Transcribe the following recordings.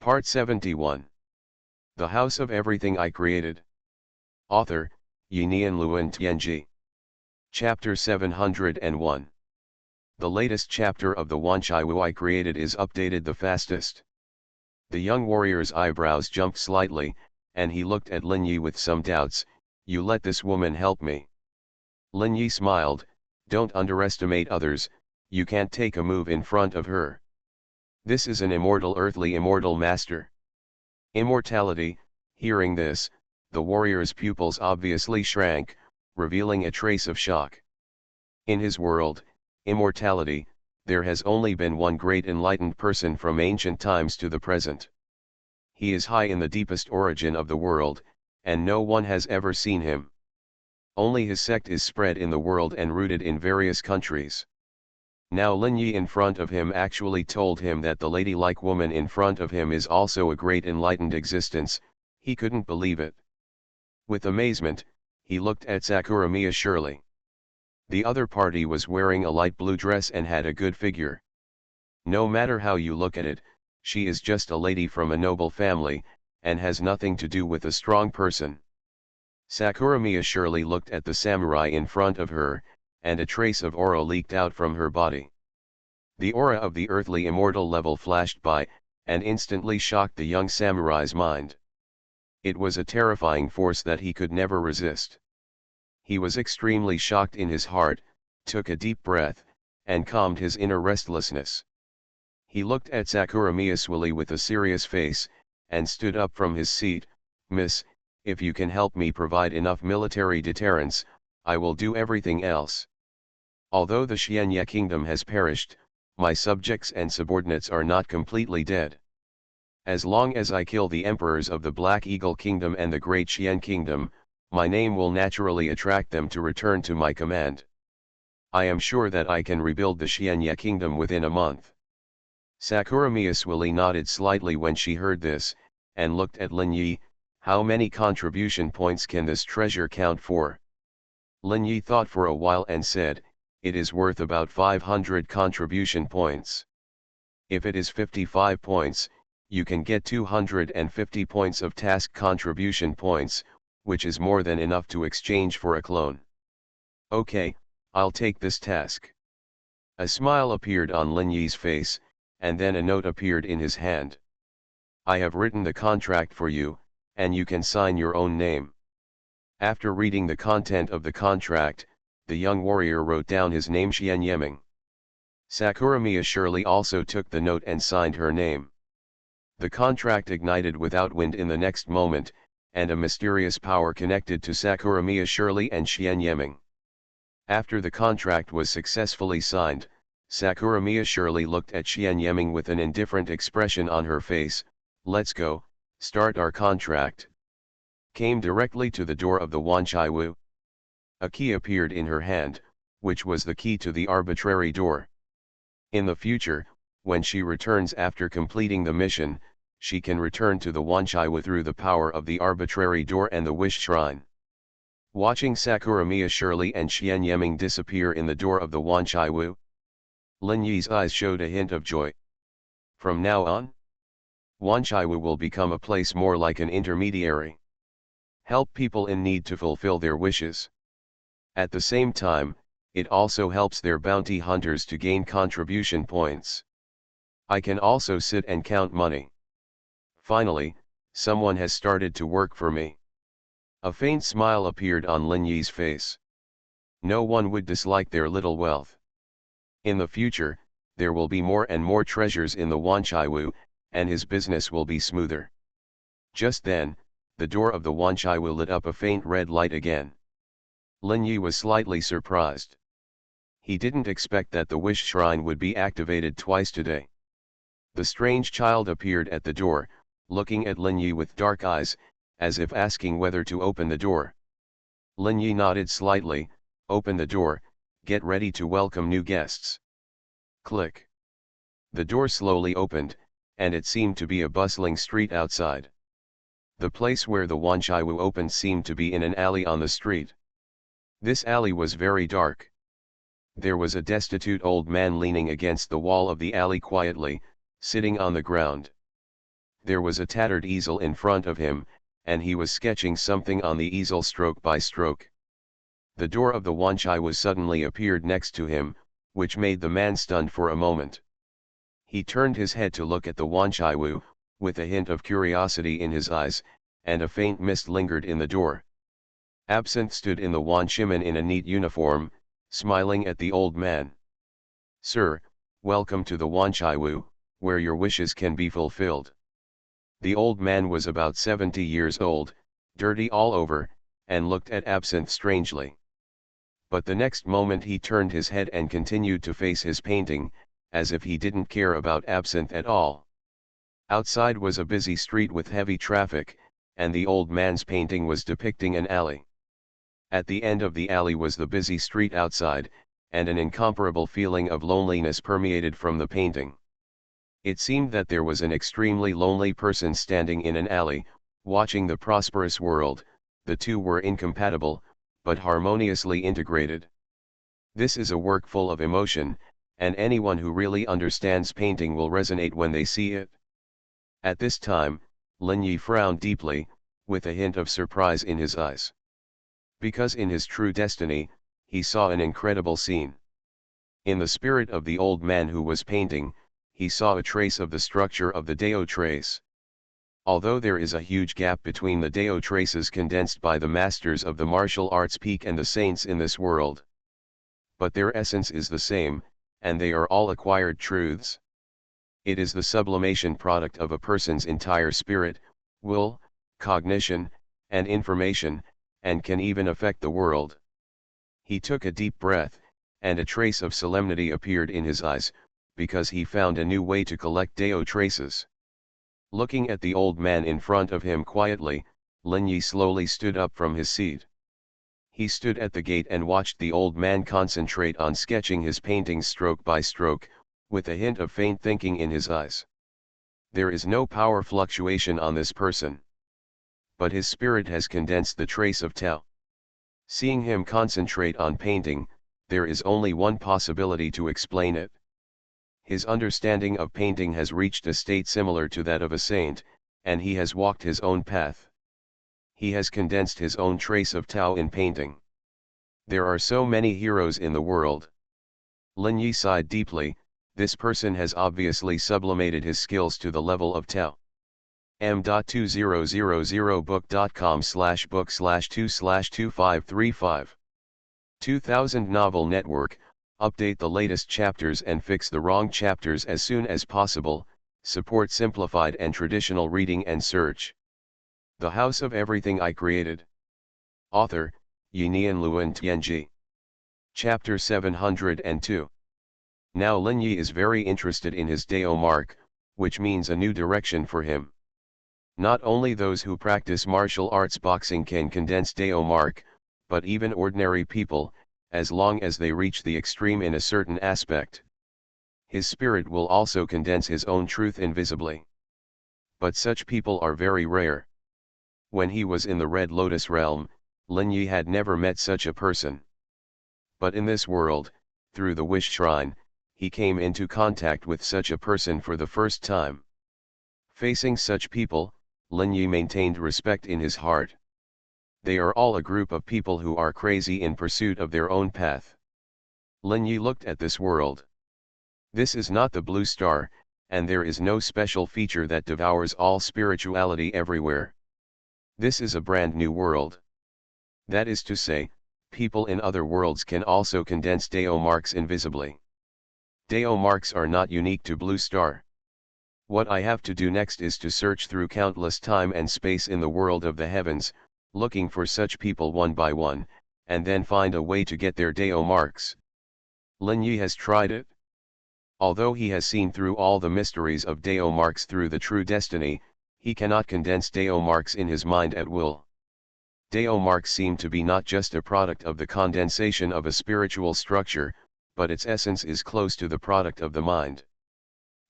Part 71. The House of Everything I Created. Author, Yinian Luan Tianji. Chapter 701. The latest chapter of the Wanchaiwu I Created is updated the fastest. The young warrior's eyebrows jumped slightly, and he looked at Lin Yi with some doubts. You let this woman help me. Lin Yi smiled. Don't underestimate others, you can't take a move in front of her. This is an earthly immortal master. Immortality. Hearing this, the warrior's pupils obviously shrank, revealing a trace of shock. In his world, immortality, there has only been one great enlightened person from ancient times to the present. He is high in the deepest origin of the world, and no one has ever seen him. Only his sect is spread in the world and rooted in various countries. Now Lin Yi in front of him actually told him that the ladylike woman in front of him is also a great enlightened existence. He couldn't believe it. With amazement, he looked at Sakura Mia Shirley. The other party was wearing a light blue dress and had a good figure. No matter how you look at it, she is just a lady from a noble family, and has nothing to do with a strong person. Sakura Mia Shirley looked at the samurai in front of her, and a trace of aura leaked out from her body. The aura of the earthly immortal level flashed by, and instantly shocked the young samurai's mind. It was a terrifying force that he could never resist. He was extremely shocked in his heart, took a deep breath, and calmed his inner restlessness. He looked at Sakura Miyaswili with a serious face, and stood up from his seat. Miss, if you can help me provide enough military deterrence, I will do everything else. Although the Xianye kingdom has perished, my subjects and subordinates are not completely dead. As long as I kill the emperors of the Black Eagle Kingdom and the Great Xian Kingdom, my name will naturally attract them to return to my command. I am sure that I can rebuild the Xianye kingdom within a month. Sakura Miyaswili nodded slightly when she heard this, and looked at Lin Yi. How many contribution points can this treasure count for? Lin Yi thought for a while and said, it is worth about 500 contribution points. If it is 55 points, you can get 250 points of task contribution points, which is more than enough to exchange for a clone. Okay, I'll take this task. A smile appeared on Lin Yi's face, and then a note appeared in his hand. I have written the contract for you, and you can sign your own name. After reading the content of the contract, the young warrior wrote down his name Xian Yeming. Sakura Mia Shirley also took the note and signed her name. The contract ignited without wind in the next moment, and a mysterious power connected to Sakura Mia Shirley and Xian Yeming. After the contract was successfully signed, Sakura Mia Shirley looked at Xian Yeming with an indifferent expression on her face. Let's go, start our contract. Came directly to the door of the Wanchaiwu. A key appeared in her hand, which was the key to the arbitrary door. In the future, when she returns after completing the mission, she can return to the Wanchaiwu through the power of the arbitrary door and the wish shrine. Watching Sakura Mia Shirley and Xian Yeming disappear in the door of the Wanchaiwu, Lin Yi's eyes showed a hint of joy. From now on, Wanchaiwu will become a place more like an intermediary. Help people in need to fulfill their wishes. At the same time, it also helps their bounty hunters to gain contribution points. I can also sit and count money. Finally, someone has started to work for me. A faint smile appeared on Lin Yi's face. No one would dislike their little wealth. In the future, there will be more and more treasures in the Wanchaiwu, and his business will be smoother. Just then, the door of the Wanchaiwu lit up a faint red light again. Lin Yi was slightly surprised. He didn't expect that the wish shrine would be activated twice today. The strange child appeared at the door, looking at Lin Yi with dark eyes, as if asking whether to open the door. Lin Yi nodded slightly. Open the door, get ready to welcome new guests. Click. The door slowly opened, and it seemed to be a bustling street outside. The place where the Wanchaiwu opened seemed to be in an alley on the street. This alley was very dark. There was a destitute old man leaning against the wall of the alley quietly, sitting on the ground. There was a tattered easel in front of him, and he was sketching something on the easel stroke by stroke. The door of the Wanchai Wu suddenly appeared next to him, which made the man stunned for a moment. He turned his head to look at the Wanchai Wu, with a hint of curiosity in his eyes, and a faint mist lingered in the door. Absinthe stood in the Wan Shiman in a neat uniform, smiling at the old man. "Sir, welcome to the Wanchai Wu, where your wishes can be fulfilled." The old man was about 70 years old, dirty all over, and looked at Absinthe strangely. But the next moment he turned his head and continued to face his painting, as if he didn't care about Absinthe at all. Outside was a busy street with heavy traffic, and the old man's painting was depicting an alley. At the end of the alley was the busy street outside, and an incomparable feeling of loneliness permeated from the painting. It seemed that there was an extremely lonely person standing in an alley, watching the prosperous world. The two were incompatible, but harmoniously integrated. This is a work full of emotion, and anyone who really understands painting will resonate when they see it. At this time, Lin Yi frowned deeply, with a hint of surprise in his eyes. Because in his true destiny, he saw an incredible scene. In the spirit of the old man who was painting, he saw a trace of the structure of the Dao trace. Although there is a huge gap between the Dao traces condensed by the masters of the martial arts peak and the saints in this world. But their essence is the same, and they are all acquired truths. It is the sublimation product of a person's entire spirit, will, cognition, and information, and can even affect the world. He took a deep breath, and a trace of solemnity appeared in his eyes, because he found a new way to collect Dao traces. Looking at the old man in front of him quietly, Lin Yi slowly stood up from his seat. He stood at the gate and watched the old man concentrate on sketching his paintings stroke by stroke, with a hint of faint thinking in his eyes. There is no power fluctuation on this person. But his spirit has condensed the trace of Tao. Seeing him concentrate on painting, there is only one possibility to explain it. His understanding of painting has reached a state similar to that of a saint, and he has walked his own path. He has condensed his own trace of Tao in painting. There are so many heroes in the world. Lin Yi sighed deeply. This person has obviously sublimated his skills to the level of Tao. m.2000book.com/book/2/2535 2000 Novel Network. Update the latest chapters and fix the wrong chapters as soon as possible. Support simplified and traditional reading and search. The House of Everything I Created. Author, Yinian Luan Tianji. Chapter 702. Now Lin Yi is very interested in his Dao mark, which means a new direction for him. Not only those who practice martial arts boxing can condense Dao mark, but even ordinary people, as long as they reach the extreme in a certain aspect. His spirit will also condense his own truth invisibly. But such people are very rare. When he was in the Red Lotus realm, Lin Yi had never met such a person. But in this world, through the Wish Shrine, he came into contact with such a person for the first time. Facing such people, Lin Yi maintained respect in his heart. They are all a group of people who are crazy in pursuit of their own path. Lin Yi looked at this world. This is not the blue star, and there is no special feature that devours all spirituality everywhere. This is a brand new world. That is to say, people in other worlds can also condense Dao marks invisibly. Dao marks are not unique to blue star. What I have to do next is to search through countless time and space in the world of the heavens, looking for such people one by one, and then find a way to get their Dao marks. Lin Yi has tried it. Although he has seen through all the mysteries of Dao marks through the true destiny, he cannot condense Dao marks in his mind at will. Dao marks seem to be not just a product of the condensation of a spiritual structure, but its essence is close to the product of the mind.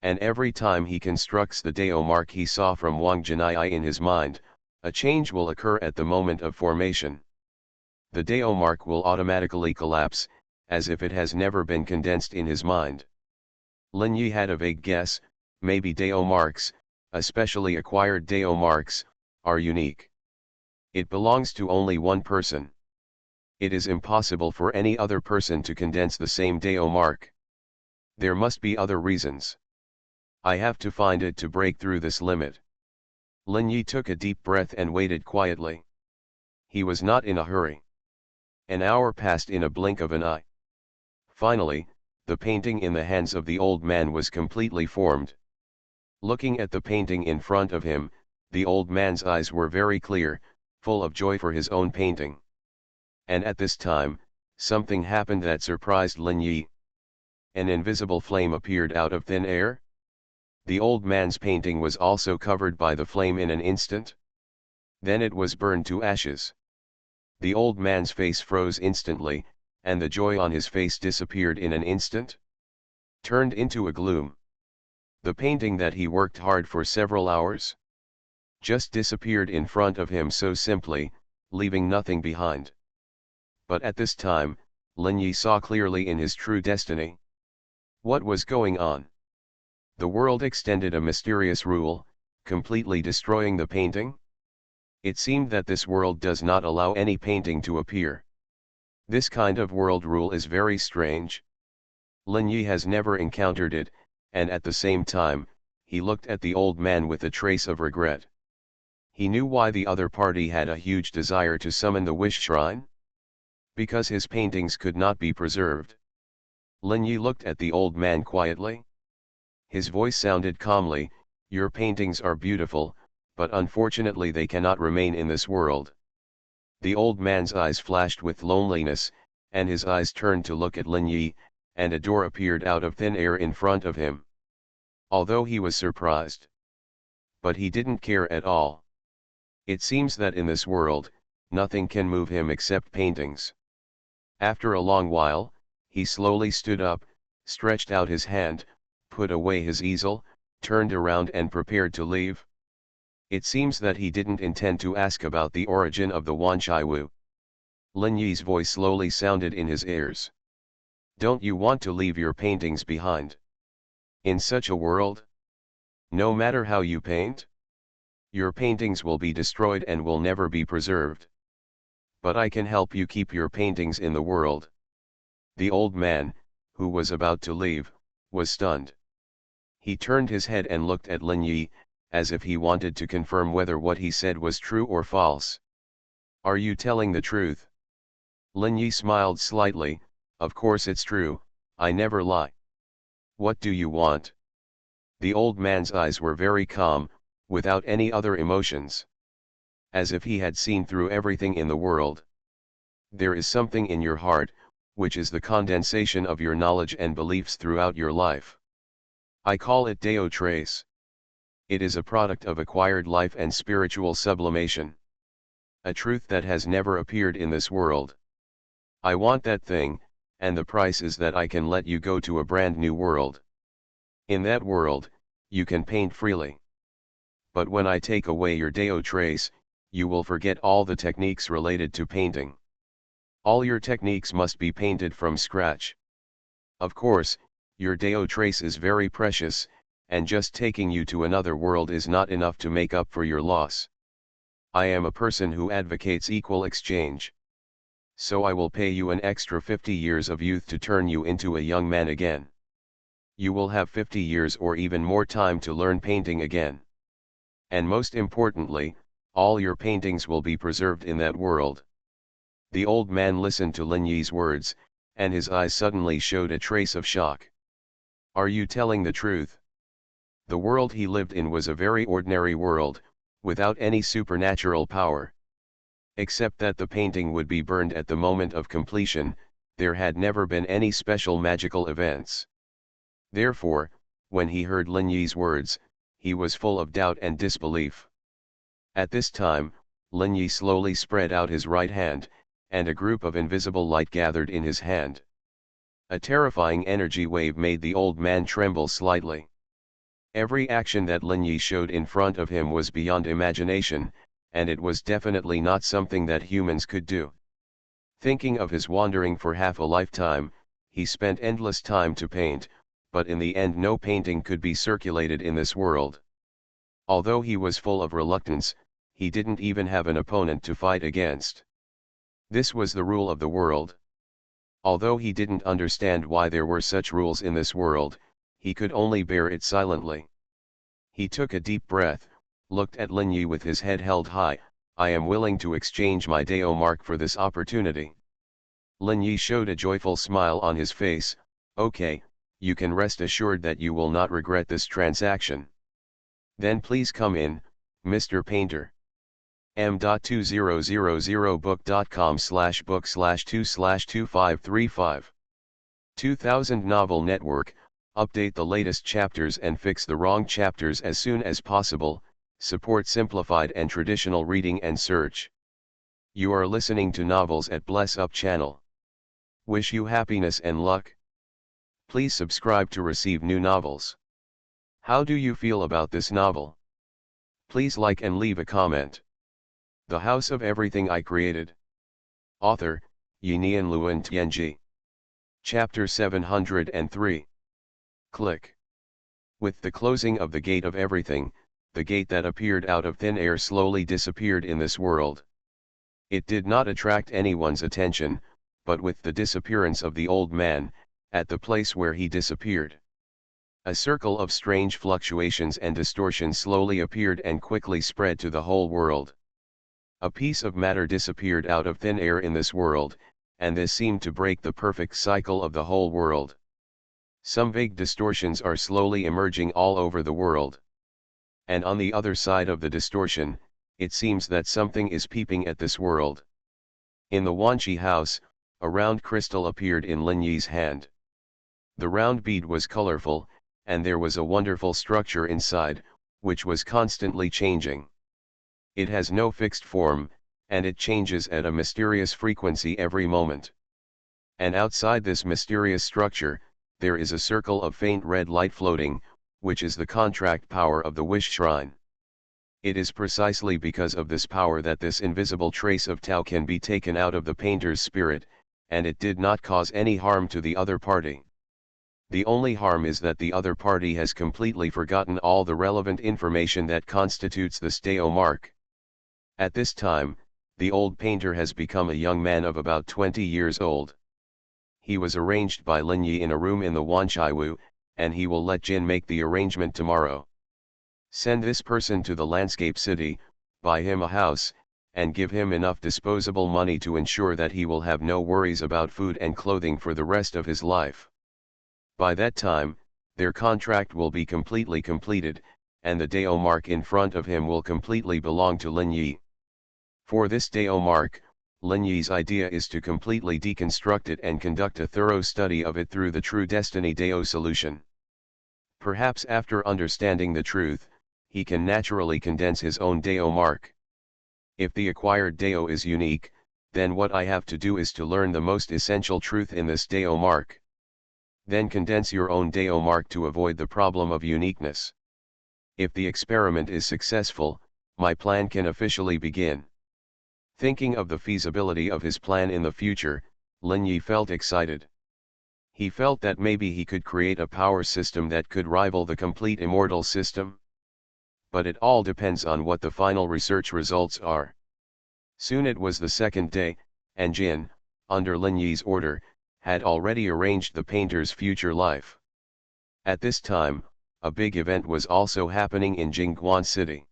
And every time he constructs the Dao mark he saw from Wang Jinai in his mind, a change will occur at the moment of formation. The Dao mark will automatically collapse, as if it has never been condensed in his mind. Lin Yi had a vague guess, maybe Dao marks, especially acquired Dao marks, are unique. It belongs to only one person. It is impossible for any other person to condense the same Dao mark. There must be other reasons. I have to find it to break through this limit. Lin Yi took a deep breath and waited quietly. He was not in a hurry. An hour passed in a blink of an eye. Finally, the painting in the hands of the old man was completely formed. Looking at the painting in front of him, the old man's eyes were very clear, full of joy for his own painting. And at this time, something happened that surprised Lin Yi. An invisible flame appeared out of thin air. The old man's painting was also covered by the flame in an instant. Then it was burned to ashes. The old man's face froze instantly, and the joy on his face disappeared in an instant, turned into a gloom. The painting that he worked hard for several hours just disappeared in front of him so simply, leaving nothing behind. But at this time, Lin Yi saw clearly in his true destiny. What was going on? The world extended a mysterious rule, completely destroying the painting? It seemed that this world does not allow any painting to appear. This kind of world rule is very strange. Lin Yi has never encountered it, and at the same time, he looked at the old man with a trace of regret. He knew why the other party had a huge desire to summon the wish shrine. Because his paintings could not be preserved. Lin Yi looked at the old man quietly. His voice sounded calmly, "Your paintings are beautiful, but unfortunately they cannot remain in this world." The old man's eyes flashed with loneliness, and his eyes turned to look at Lin Yi, and a door appeared out of thin air in front of him. Although he was surprised. But he didn't care at all. It seems that in this world, nothing can move him except paintings. After a long while, he slowly stood up, stretched out his hand, put away his easel, turned around and prepared to leave. It seems that he didn't intend to ask about the origin of the Wanchaiwu. Lin Yi's voice slowly sounded in his ears. Don't you want to leave your paintings behind? In such a world? No matter how you paint? Your paintings will be destroyed and will never be preserved. But I can help you keep your paintings in the world. The old man, who was about to leave, was stunned. He turned his head and looked at Lin Yi, as if he wanted to confirm whether what he said was true or false. Are you telling the truth? Lin Yi smiled slightly. Of course it's true, I never lie. What do you want? The old man's eyes were very calm, without any other emotions. As if he had seen through everything in the world. There is something in your heart, which is the condensation of your knowledge and beliefs throughout your life. I call it Dao Trace. It is a product of acquired life and spiritual sublimation. A truth that has never appeared in this world. I want that thing, and the price is that I can let you go to a brand new world. In that world, you can paint freely. But when I take away your Dao Trace, you will forget all the techniques related to painting. All your techniques must be painted from scratch. Of course, your Dao Trace is very precious, and just taking you to another world is not enough to make up for your loss. I am a person who advocates equal exchange. So I will pay you an extra 50 years of youth to turn you into a young man again. You will have 50 years or even more time to learn painting again. And most importantly, all your paintings will be preserved in that world. The old man listened to Lin Yi's words, and his eyes suddenly showed a trace of shock. Are you telling the truth? The world he lived in was a very ordinary world, without any supernatural power. Except that the painting would be burned at the moment of completion, there had never been any special magical events. Therefore, when he heard Lin Yi's words, he was full of doubt and disbelief. At this time, Lin Yi slowly spread out his right hand, and a group of invisible light gathered in his hand. A terrifying energy wave made the old man tremble slightly. Every action that Lin Yi showed in front of him was beyond imagination, and it was definitely not something that humans could do. Thinking of his wandering for half a lifetime, he spent endless time to paint, but in the end no painting could be circulated in this world. Although he was full of reluctance, he didn't even have an opponent to fight against. This was the rule of the world. Although he didn't understand why there were such rules in this world, he could only bear it silently. He took a deep breath, looked at Lin Yi with his head held high. I am willing to exchange my Dao mark for this opportunity. Lin Yi showed a joyful smile on his face. Okay, you can rest assured that you will not regret this transaction. Then please come in, Mr. Painter. m.2000book.com/book/2/2535 2000 Novel Network. Update the latest chapters and fix the wrong chapters as soon as possible. Support simplified and traditional reading and search. You are listening to novels at Bless Up channel. Wish you happiness and luck. Please subscribe to receive new novels. How do you feel about this novel? Please like and leave a comment. The House of Everything I Created. Author, Yinian Luan Tianji. Chapter 703. Click. With the closing of the gate of everything, the gate that appeared out of thin air slowly disappeared in this world. It did not attract anyone's attention, but with the disappearance of the old man, at the place where he disappeared, a circle of strange fluctuations and distortions slowly appeared and quickly spread to the whole world. A piece of matter disappeared out of thin air in this world, and this seemed to break the perfect cycle of the whole world. Some vague distortions are slowly emerging all over the world. And on the other side of the distortion, it seems that something is peeping at this world. In the Wanqi house, a round crystal appeared in Lin Yi's hand. The round bead was colorful, and there was a wonderful structure inside, which was constantly changing. It has no fixed form, and it changes at a mysterious frequency every moment. And outside this mysterious structure, there is a circle of faint red light floating, which is the contract power of the wish shrine. It is precisely because of this power that this invisible trace of Tao can be taken out of the painter's spirit, and it did not cause any harm to the other party. The only harm is that the other party has completely forgotten all the relevant information that constitutes the Dao mark. At this time, the old painter has become a young man of about 20 years old. He was arranged by Lin Yi in a room in the Wanchaiwu, and he will let Jin make the arrangement tomorrow. Send this person to the landscape city, buy him a house, and give him enough disposable money to ensure that he will have no worries about food and clothing for the rest of his life. By that time, their contract will be completely completed, and the Dao mark in front of him will completely belong to Lin Yi. For this Dao mark, Lin Yi's idea is to completely deconstruct it and conduct a thorough study of it through the True Destiny Dao solution. Perhaps after understanding the truth, he can naturally condense his own Dao mark. If the acquired Dao is unique, then what I have to do is to learn the most essential truth in this Dao mark. Then condense your own Dao mark to avoid the problem of uniqueness. If the experiment is successful, my plan can officially begin. Thinking of the feasibility of his plan in the future, Lin Yi felt excited. He felt that maybe he could create a power system that could rival the complete immortal system. But it all depends on what the final research results are. Soon it was the second day, and Jin, under Lin Yi's order, had already arranged the painter's future life. At this time, a big event was also happening in Jingguan City.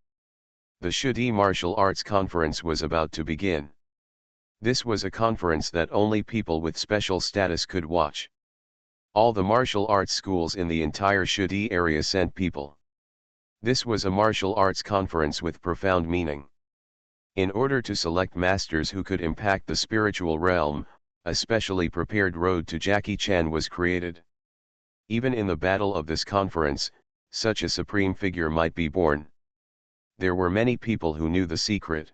The Shudi Martial Arts Conference was about to begin. This was a conference that only people with special status could watch. All the martial arts schools in the entire Shudi area sent people. This was a martial arts conference with profound meaning. In order to select masters who could impact the spiritual realm, a specially prepared road to Jackie Chan was created. Even in the battle of this conference, such a supreme figure might be born. There were many people who knew the secret.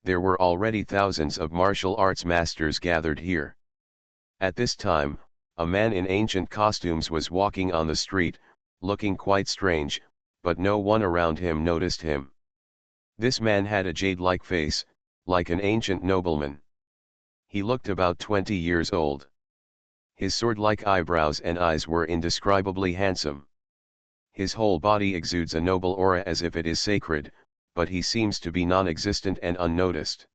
There were already thousands of martial arts masters gathered here. At this time, a man in ancient costumes was walking on the street, looking quite strange, but no one around him noticed him. This man had a jade-like face, like an ancient nobleman. He looked about 20 years old. His sword-like eyebrows and eyes were indescribably handsome. His whole body exudes a noble aura as if it is sacred, but he seems to be non-existent and unnoticed.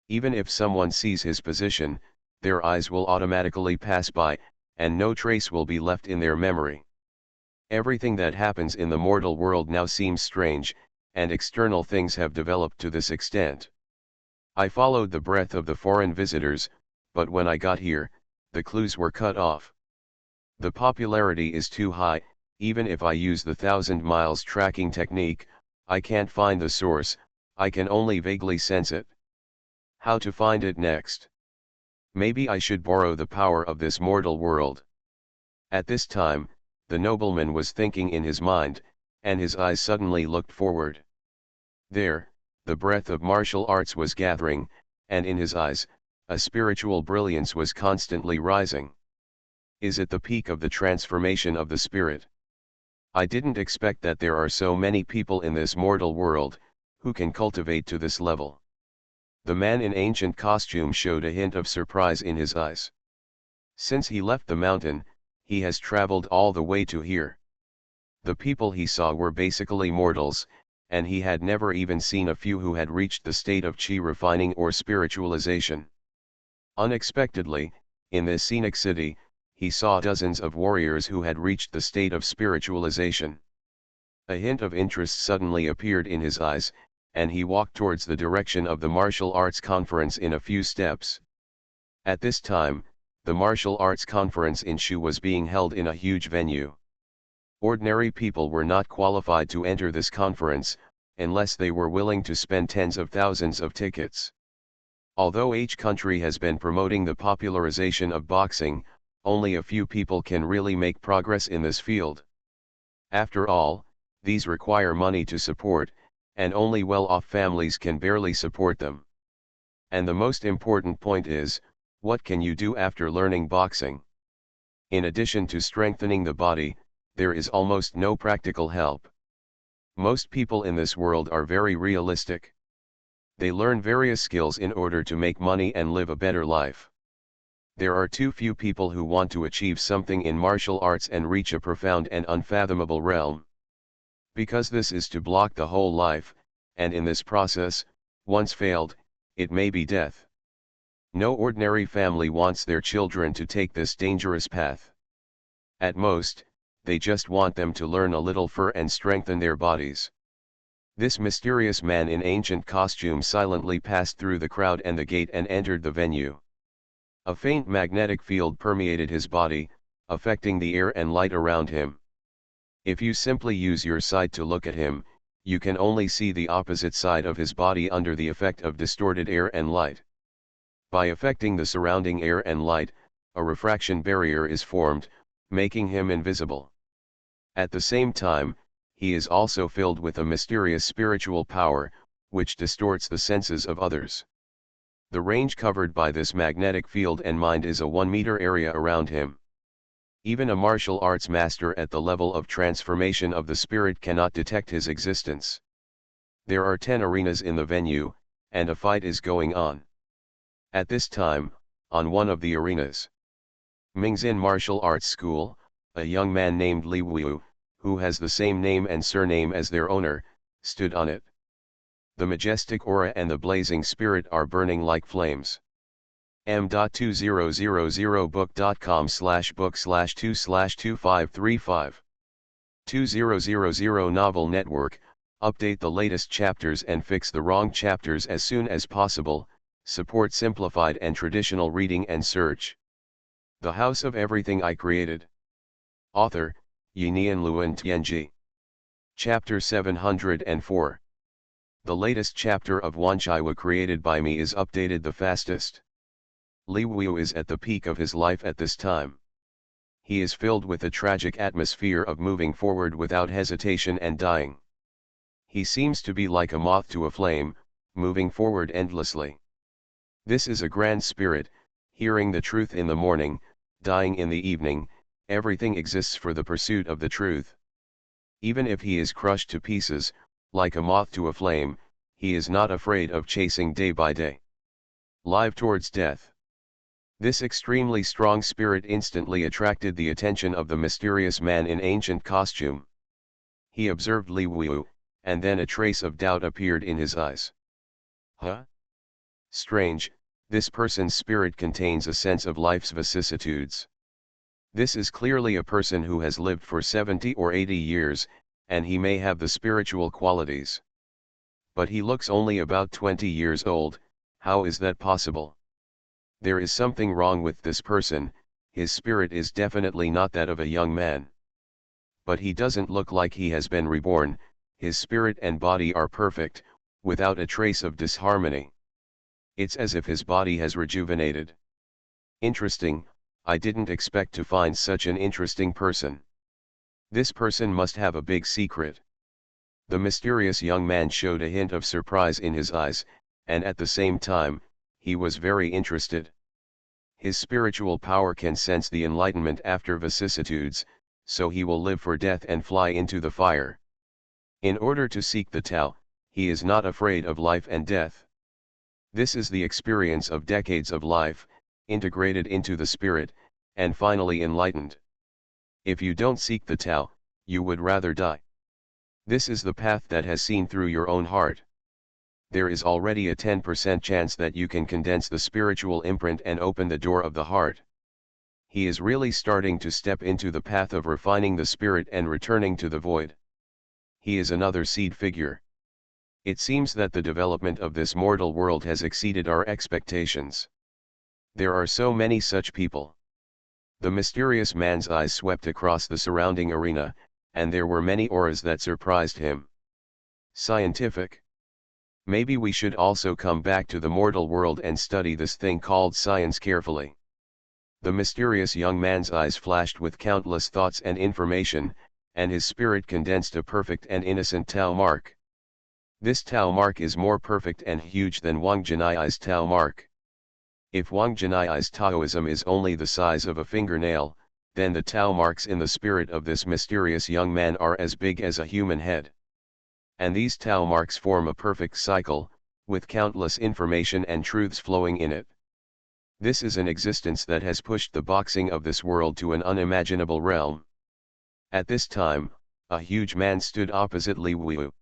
Even if someone sees his position, their eyes will automatically pass by, and no trace will be left in their memory. Everything that happens in the mortal world now seems strange, and external things have developed to this extent. I followed the breath of the foreign visitors, but when I got here, the clues were cut off. The popularity is too high. Even if I use the 1,000 miles tracking technique, I can't find the source, I can only vaguely sense it. How to find it next? Maybe I should borrow the power of this mortal world. At this time, the nobleman was thinking in his mind, and his eyes suddenly looked forward. There, the breath of martial arts was gathering, and in his eyes, a spiritual brilliance was constantly rising. Is it the peak of the transformation of the spirit? I didn't expect that there are so many people in this mortal world, who can cultivate to this level. The man in ancient costume showed a hint of surprise in his eyes. Since he left the mountain, he has traveled all the way to here. The people he saw were basically mortals, and he had never even seen a few who had reached the state of chi refining or spiritualization. Unexpectedly, in this scenic city, he saw dozens of warriors who had reached the state of spiritualization. A hint of interest suddenly appeared in his eyes, and he walked towards the direction of the martial arts conference in a few steps. At this time, the martial arts conference in Shu was being held in a huge venue. Ordinary people were not qualified to enter this conference, unless they were willing to spend tens of thousands of tickets. Although each country has been promoting the popularization of boxing, only a few people can really make progress in this field. After all, these require money to support, and only well-off families can barely support them. And the most important point is, what can you do after learning boxing? In addition to strengthening the body, there is almost no practical help. Most people in this world are very realistic. They learn various skills in order to make money and live a better life. There are too few people who want to achieve something in martial arts and reach a profound and unfathomable realm. Because this is to block the whole life, and in this process, once failed, it may be death. No ordinary family wants their children to take this dangerous path. At most, they just want them to learn a little fur and strengthen their bodies. This mysterious man in ancient costume silently passed through the crowd and the gate and entered the venue. A faint magnetic field permeated his body, affecting the air and light around him. If you simply use your sight to look at him, you can only see the opposite side of his body under the effect of distorted air and light. By affecting the surrounding air and light, a refraction barrier is formed, making him invisible. At the same time, he is also filled with a mysterious spiritual power, which distorts the senses of others. The range covered by this magnetic field and mind is a 1-meter area around him. Even a martial arts master at the level of transformation of the spirit cannot detect his existence. There are 10 arenas in the venue, and a fight is going on. At this time, on one of the arenas, Mingzin Martial Arts School, a young man named Li Wu, who has the same name and surname as their owner, stood on it. The majestic aura and the blazing spirit are burning like flames. m.2000book.com/book/2/2535 2000 Novel Network, update the latest chapters and fix the wrong chapters as soon as possible, support simplified and traditional reading and search. The House of Everything I Created. Author, Yinian Luan Tianji. Chapter 704. The latest chapter of Xuanhuan created by me is updated the fastest. Li Wu is at the peak of his life at this time. He is filled with a tragic atmosphere of moving forward without hesitation and dying. He seems to be like a moth to a flame, moving forward endlessly. This is a grand spirit, hearing the truth in the morning, dying in the evening. Everything exists for the pursuit of the truth. Even if he is crushed to pieces, like a moth to a flame, he is not afraid of chasing day by day. Live towards death. This extremely strong spirit instantly attracted the attention of the mysterious man in ancient costume. He observed Li Wu, and then a trace of doubt appeared in his eyes. Huh? Strange, this person's spirit contains a sense of life's vicissitudes. This is clearly a person who has lived for 70 or 80 years, and he may have the spiritual qualities. But he looks only about 20 years old. How is that possible? There is something wrong with this person. His spirit is definitely not that of a young man. But he doesn't look like he has been reborn. His spirit and body are perfect, without a trace of disharmony. It's as if his body has rejuvenated. Interesting, I didn't expect to find such an interesting person. This person must have a big secret. The mysterious young man showed a hint of surprise in his eyes, and at the same time, he was very interested. His spiritual power can sense the enlightenment after vicissitudes, so he will live for death and fly into the fire. In order to seek the Tao, he is not afraid of life and death. This is the experience of decades of life, integrated into the spirit, and finally enlightened. If you don't seek the Tao, you would rather die. This is the path that has seen through your own heart. There is already a 10% chance that you can condense the spiritual imprint and open the door of the heart. He is really starting to step into the path of refining the spirit and returning to the void. He is another seed figure. It seems that the development of this mortal world has exceeded our expectations. There are so many such people. The mysterious man's eyes swept across the surrounding arena, and there were many auras that surprised him. Scientific. Maybe we should also come back to the mortal world and study this thing called science carefully. The mysterious young man's eyes flashed with countless thoughts and information, and his spirit condensed a perfect and innocent Tao mark. This Tao mark is more perfect and huge than Wang Jinai's Tao mark. If Wang Jinai's Taoism is only the size of a fingernail, then the Tao marks in the spirit of this mysterious young man are as big as a human head. And these Tao marks form a perfect cycle, with countless information and truths flowing in it. This is an existence that has pushed the boxing of this world to an unimaginable realm. At this time, a huge man stood opposite Li Wu.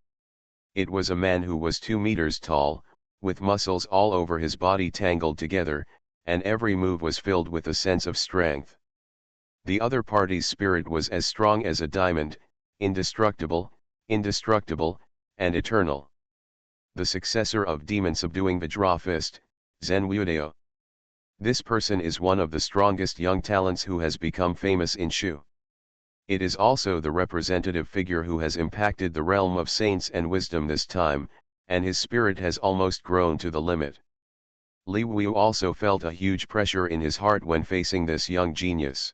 It was a man who was 2 meters tall, with muscles all over his body tangled together, and every move was filled with a sense of strength. The other party's spirit was as strong as a diamond, indestructible, and eternal. The successor of demon-subduing Vajra Fist, Xuanhuan. This person is one of the strongest young talents who has become famous in Shu. It is also the representative figure who has impacted the realm of saints and wisdom this time, and his spirit has almost grown to the limit. Li Wu also felt a huge pressure in his heart when facing this young genius.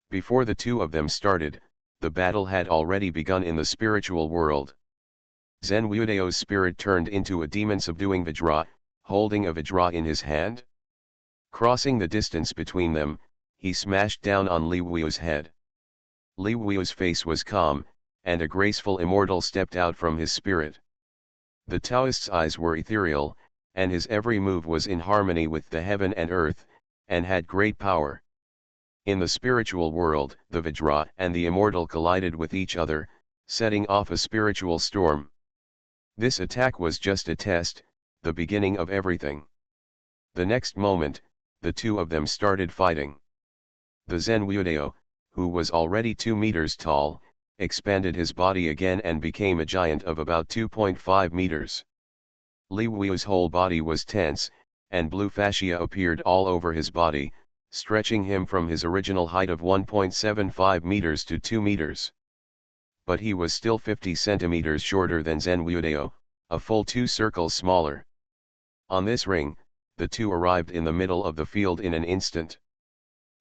Before the two of them started, the battle had already begun in the spiritual world. Xuanhuan's spirit turned into a demon-subduing Vajra, holding a Vajra in his hand. Crossing the distance between them, he smashed down on Li Wu's head. Li Wu's face was calm, and a graceful immortal stepped out from his spirit. The Taoist's eyes were ethereal, and his every move was in harmony with the heaven and earth, and had great power. In the spiritual world, the Vajra and the immortal collided with each other, setting off a spiritual storm. This attack was just a test, the beginning of everything. The next moment, the two of them started fighting. The Xuanhuan, who was already 2 meters tall, expanded his body again and became a giant of about 2.5 meters. Li Wu's whole body was tense, and blue fascia appeared all over his body, stretching him from his original height of 1.75 meters to 2 meters. But he was still 50 centimeters shorter than Xuanhuan, a full 2 circles smaller. On this ring, the two arrived in the middle of the field in an instant.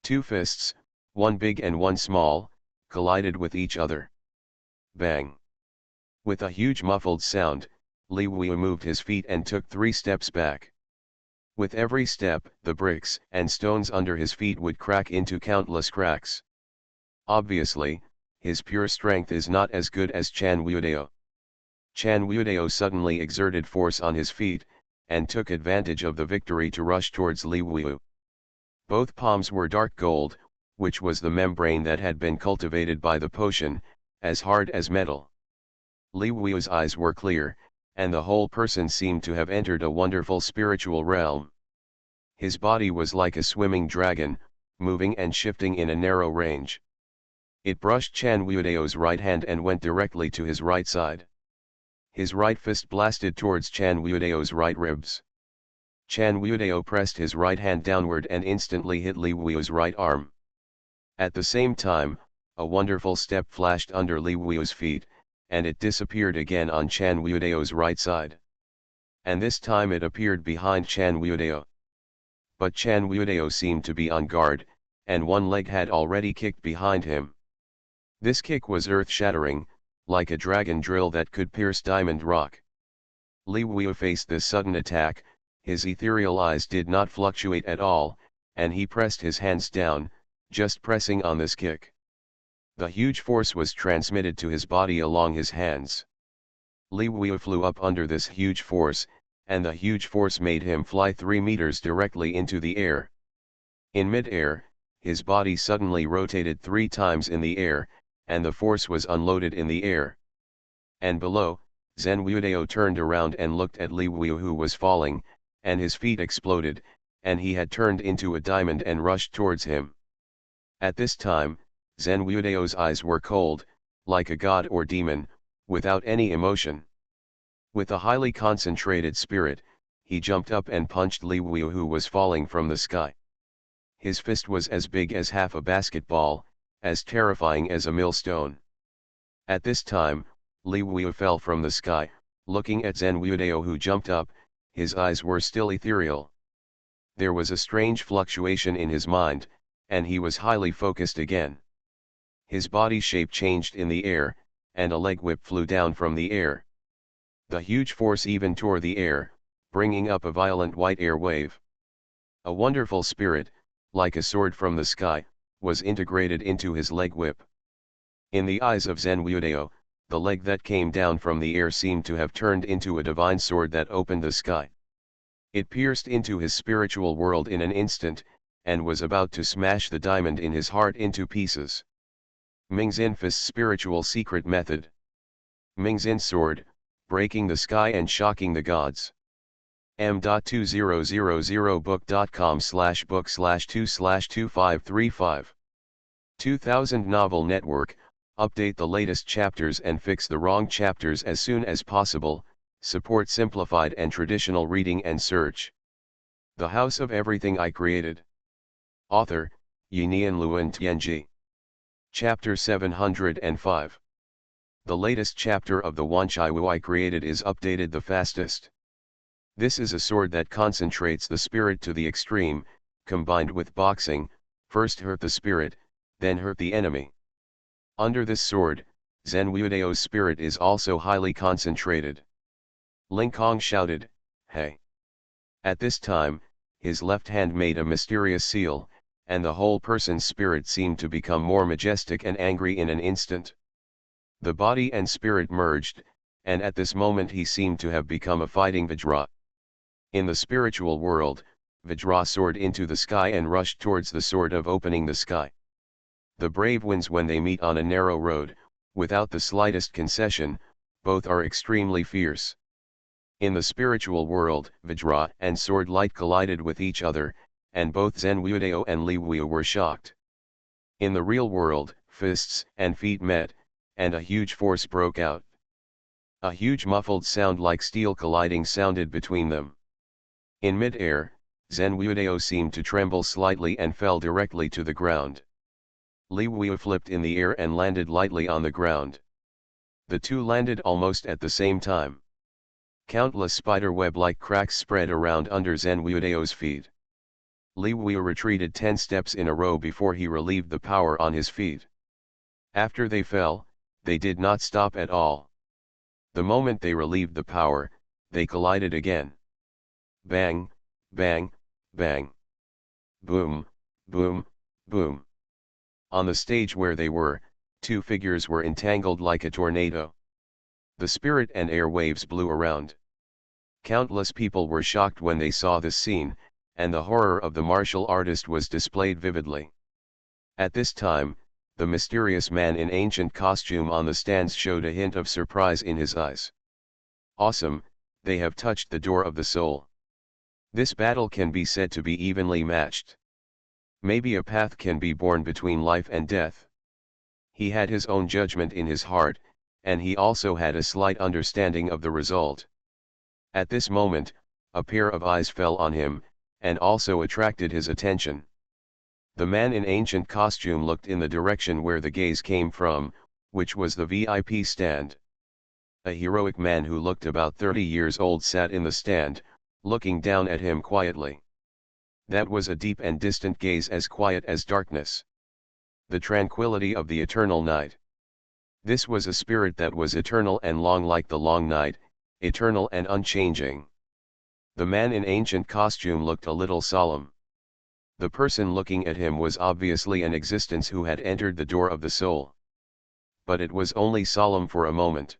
2 fists, one big and one small, collided with each other. Bang! With a huge muffled sound, Li Wu moved his feet and took 3 steps back. With every step, the bricks and stones under his feet would crack into countless cracks. Obviously, his pure strength is not as good as Xuanhuan. Xuanhuan suddenly exerted force on his feet, and took advantage of the victory to rush towards Li Wu. Both palms were dark gold, which was the membrane that had been cultivated by the potion, as hard as metal. Li Wu's eyes were clear, and the whole person seemed to have entered a wonderful spiritual realm. His body was like a swimming dragon, moving and shifting in a narrow range. It brushed Chan Wudeo's right hand and went directly to his right side. His right fist blasted towards Chan Wudeo's right ribs. Chan Wudeo pressed his right hand downward and instantly hit Li Wu's right arm. At the same time, a wonderful step flashed under Li Wu's feet, and it disappeared again on Chan Wudeo's right side. And this time it appeared behind Chan Wudeo. But Chan Wudeo seemed to be on guard, and one leg had already kicked behind him. This kick was earth-shattering, like a dragon drill that could pierce diamond rock. Li Wu faced this sudden attack, his ethereal eyes did not fluctuate at all, and he pressed his hands down, just pressing on this kick. The huge force was transmitted to his body along his hands. Li Wu flew up under this huge force, and the huge force made him fly 3 meters directly into the air. In mid-air, his body suddenly rotated 3 times in the air, and the force was unloaded in the air. And below, Zhen Wudeo turned around and looked at Li Wu who was falling, and his feet exploded, and he had turned into a diamond and rushed towards him. At this time, Zhen Wudeo's eyes were cold, like a god or demon, without any emotion. With a highly concentrated spirit, he jumped up and punched Li Wu who was falling from the sky. His fist was as big as half a basketball, as terrifying as a millstone. At this time, Li Wu fell from the sky, looking at Zhen Wudeo who jumped up, his eyes were still ethereal. There was a strange fluctuation in his mind, and he was highly focused again. His body shape changed in the air, and a leg whip flew down from the air. The huge force even tore the air, bringing up a violent white air wave. A wonderful spirit, like a sword from the sky, was integrated into his leg whip. In the eyes of Zhen Wudeo, the leg that came down from the air seemed to have turned into a divine sword that opened the sky. It pierced into his spiritual world in an instant, and was about to smash the diamond in his heart into pieces. Mingzin Fist's spiritual secret method. Mingzin sword, breaking the sky and shocking the gods. m.2000book.com/book/2/2535 2000 Novel Network, update the latest chapters and fix the wrong chapters as soon as possible, support simplified and traditional reading and search. The House of Everything I Created. Author, Yinian Luan Tianji. Chapter 705. The latest chapter of the Wanchai Wu I Created is updated the fastest. This is a sword that concentrates the spirit to the extreme, combined with boxing, first hurt the spirit, then hurt the enemy. Under this sword, Zhen Wudeo's spirit is also highly concentrated. Ling Kong shouted, "Hey!" At this time, his left hand made a mysterious seal, and the whole person's spirit seemed to become more majestic and angry in an instant. The body and spirit merged, and at this moment he seemed to have become a fighting Vajra. In the spiritual world, Vajra soared into the sky and rushed towards the sword of opening the sky. The brave winds when they meet on a narrow road, without the slightest concession, both are extremely fierce. In the spiritual world, Vajra and sword light collided with each other, and both Zhen Wudeo and Li Wu were shocked. In the real world, fists and feet met, and a huge force broke out. A huge muffled sound like steel colliding sounded between them. In mid-air, Zhen Wudeo seemed to tremble slightly and fell directly to the ground. Li Wu flipped in the air and landed lightly on the ground. The two landed almost at the same time. Countless spider-web-like cracks spread around under Zhen Wudeo's feet. Li Wu retreated 10 steps in a row before he relieved the power on his feet. After they fell, they did not stop at all. The moment they relieved the power, they collided again. Bang, bang, bang. Boom, boom, boom. On the stage where they were, 2 figures were entangled like a tornado. The spirit and air waves blew around. Countless people were shocked when they saw this scene, and the horror of the martial artist was displayed vividly. At this time, The mysterious man in ancient costume on the stands showed a hint of surprise in his eyes. Awesome, they have touched the door of the soul. This battle can be said to be evenly matched. Maybe a path can be born between life and death. He had his own judgment in his heart, and he also had a slight understanding of the result. At this moment, a pair of eyes fell on him, and also attracted his attention. The man in ancient costume looked in the direction where the gaze came from, which was the VIP stand. A heroic man who looked about 30 years old sat in the stand, looking down at him quietly. That was a deep and distant gaze, as quiet as darkness. The tranquility of the eternal night. This was a spirit that was eternal and long like the long night, eternal and unchanging. The man in ancient costume looked a little solemn. The person looking at him was obviously an existence who had entered the door of the soul. But it was only solemn for a moment.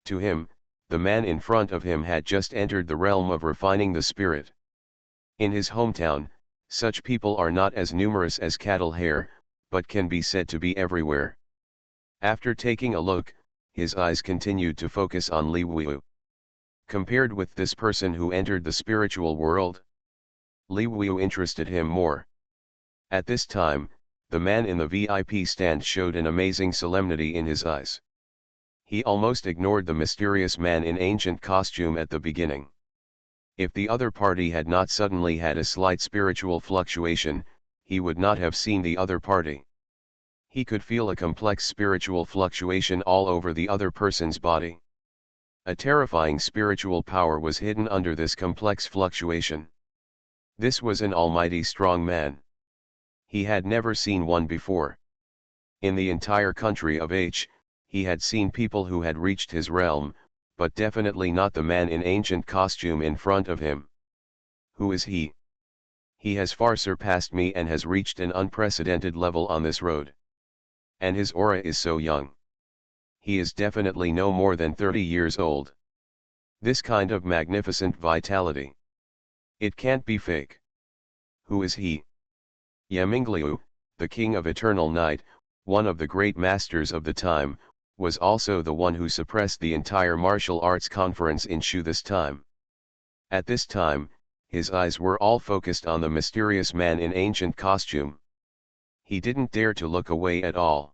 To him, the man in front of him had just entered the realm of refining the spirit. In his hometown, such people are not as numerous as cattle hair, but can be said to be everywhere. After taking a look, his eyes continued to focus on Li Wu. Compared with this person who entered the spiritual world, Li Wu interested him more. At this time, the man in the VIP stand showed an amazing solemnity in his eyes. He almost ignored the mysterious man in ancient costume at the beginning. If the other party had not suddenly had a slight spiritual fluctuation, he would not have seen the other party. He could feel a complex spiritual fluctuation all over the other person's body. A terrifying spiritual power was hidden under this complex fluctuation. This was an almighty strong man. He had never seen one before. In the entire country of H, he had seen people who had reached his realm, but definitely not the man in ancient costume in front of him. Who is he? He has far surpassed me and has reached an unprecedented level on this road. And his aura is so young. He is definitely no more than 30 years old. This kind of magnificent vitality. It can't be fake. Who is he? Yamingliu, the king of eternal night, one of the great masters of the time, was also the one who suppressed the entire martial arts conference in Shu this time. At this time, his eyes were all focused on the mysterious man in ancient costume. He didn't dare to look away at all.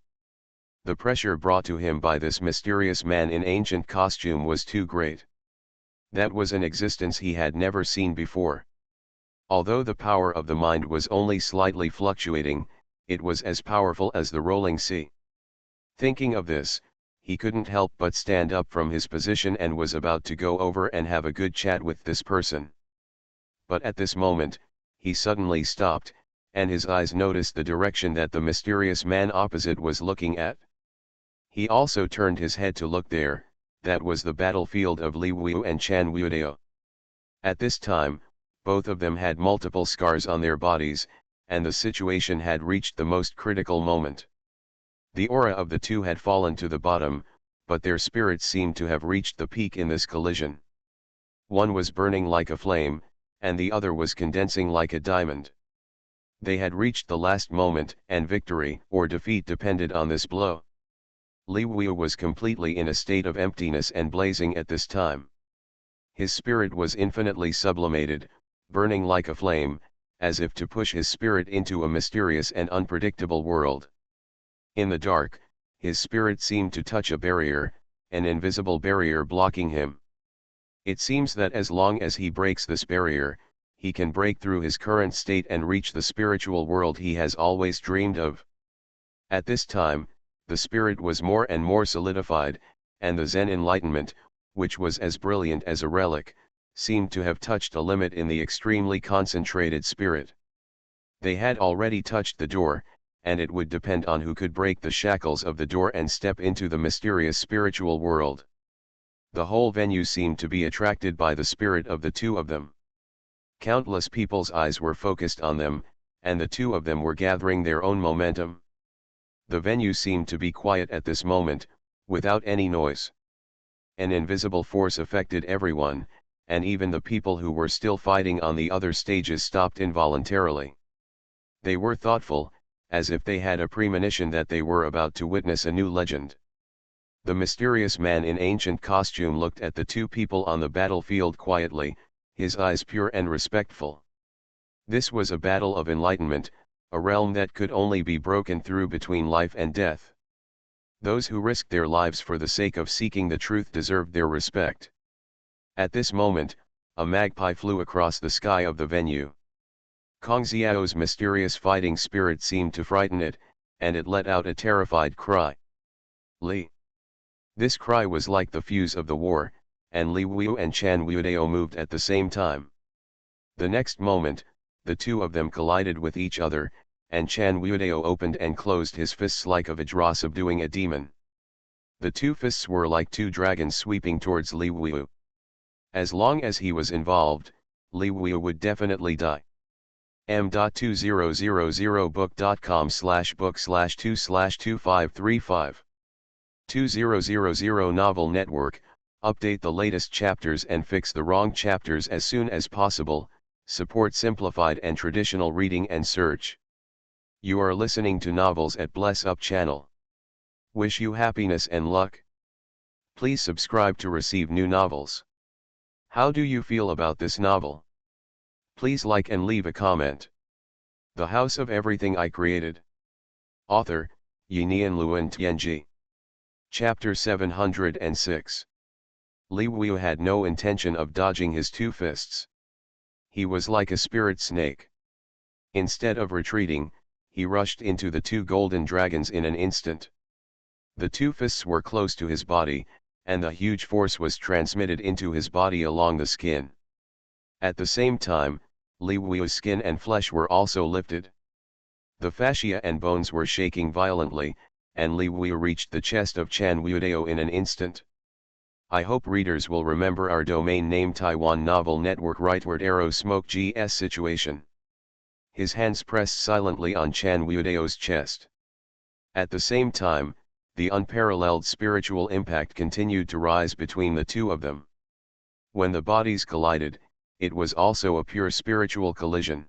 The pressure brought to him by this mysterious man in ancient costume was too great. That was an existence he had never seen before. Although the power of the mind was only slightly fluctuating, it was as powerful as the rolling sea. Thinking of this, he couldn't help but stand up from his position and was about to go over and have a good chat with this person. But at this moment, he suddenly stopped, and his eyes noticed the direction that the mysterious man opposite was looking at. He also turned his head to look there. That was the battlefield of Li Wu and Chan Wuodao. At this time, both of them had multiple scars on their bodies, and the situation had reached the most critical moment. The aura of the two had fallen to the bottom, but their spirits seemed to have reached the peak in this collision. One was burning like a flame, and the other was condensing like a diamond. They had reached the last moment, and victory or defeat depended on this blow. Li Wu was completely in a state of emptiness and blazing at this time. His spirit was infinitely sublimated, burning like a flame, as if to push his spirit into a mysterious and unpredictable world. In the dark, his spirit seemed to touch a barrier, an invisible barrier blocking him. It seems that as long as he breaks this barrier, he can break through his current state and reach the spiritual world he has always dreamed of. At this time, the spirit was more and more solidified, and the Zen enlightenment, which was as brilliant as a relic, seemed to have touched a limit in the extremely concentrated spirit. They had already touched the door, and it would depend on who could break the shackles of the door and step into the mysterious spiritual world. The whole venue seemed to be attracted by the spirit of the two of them. Countless people's eyes were focused on them, and the two of them were gathering their own momentum. The venue seemed to be quiet at this moment, without any noise. An invisible force affected everyone, and even the people who were still fighting on the other stages stopped involuntarily. They were thoughtful, as if they had a premonition that they were about to witness a new legend. The mysterious man in ancient costume looked at the two people on the battlefield quietly, his eyes pure and respectful. This was a battle of enlightenment, a realm that could only be broken through between life and death. Those who risked their lives for the sake of seeking the truth deserved their respect. At this moment, a magpie flew across the sky of the venue. Kong Xiao's mysterious fighting spirit seemed to frighten it, and it let out a terrified cry. Li. This cry was like the fuse of the war, and Li Wuyu and Chan Wuidao moved at the same time. The next moment, the two of them collided with each other, and Chan Wuidao opened and closed his fists like a Vajra subduing a demon. The two fists were like two dragons sweeping towards Li Wuyu. As long as he was involved, Li Wuyu would definitely die. m.2000book.com/book/2/2535 2000 Novel Network, update the latest chapters and fix the wrong chapters as soon as possible, support simplified and traditional reading and search. You are listening to novels at Bless Up channel. Wish you happiness and luck. Please subscribe to receive new novels. How do you feel about this novel? Please like and leave a comment. The House of Everything I Created. Author, Yinian Luan Tianji. Chapter 706. Li Wuyu had no intention of dodging his two fists. He was like a spirit snake. Instead of retreating, he rushed into the two golden dragons in an instant. The two fists were close to his body, and the huge force was transmitted into his body along the skin. At the same time, Li Wuyu's skin and flesh were also lifted. The fascia and bones were shaking violently, and Li Wuyu reached the chest of Chan Wuidao in an instant. I hope readers will remember our domain name Taiwan Novel Network Rightward Arrow Smoke GS situation. His hands pressed silently on Chan Wuidao's chest. At the same time, the unparalleled spiritual impact continued to rise between the two of them. When the bodies collided, it was also a pure spiritual collision.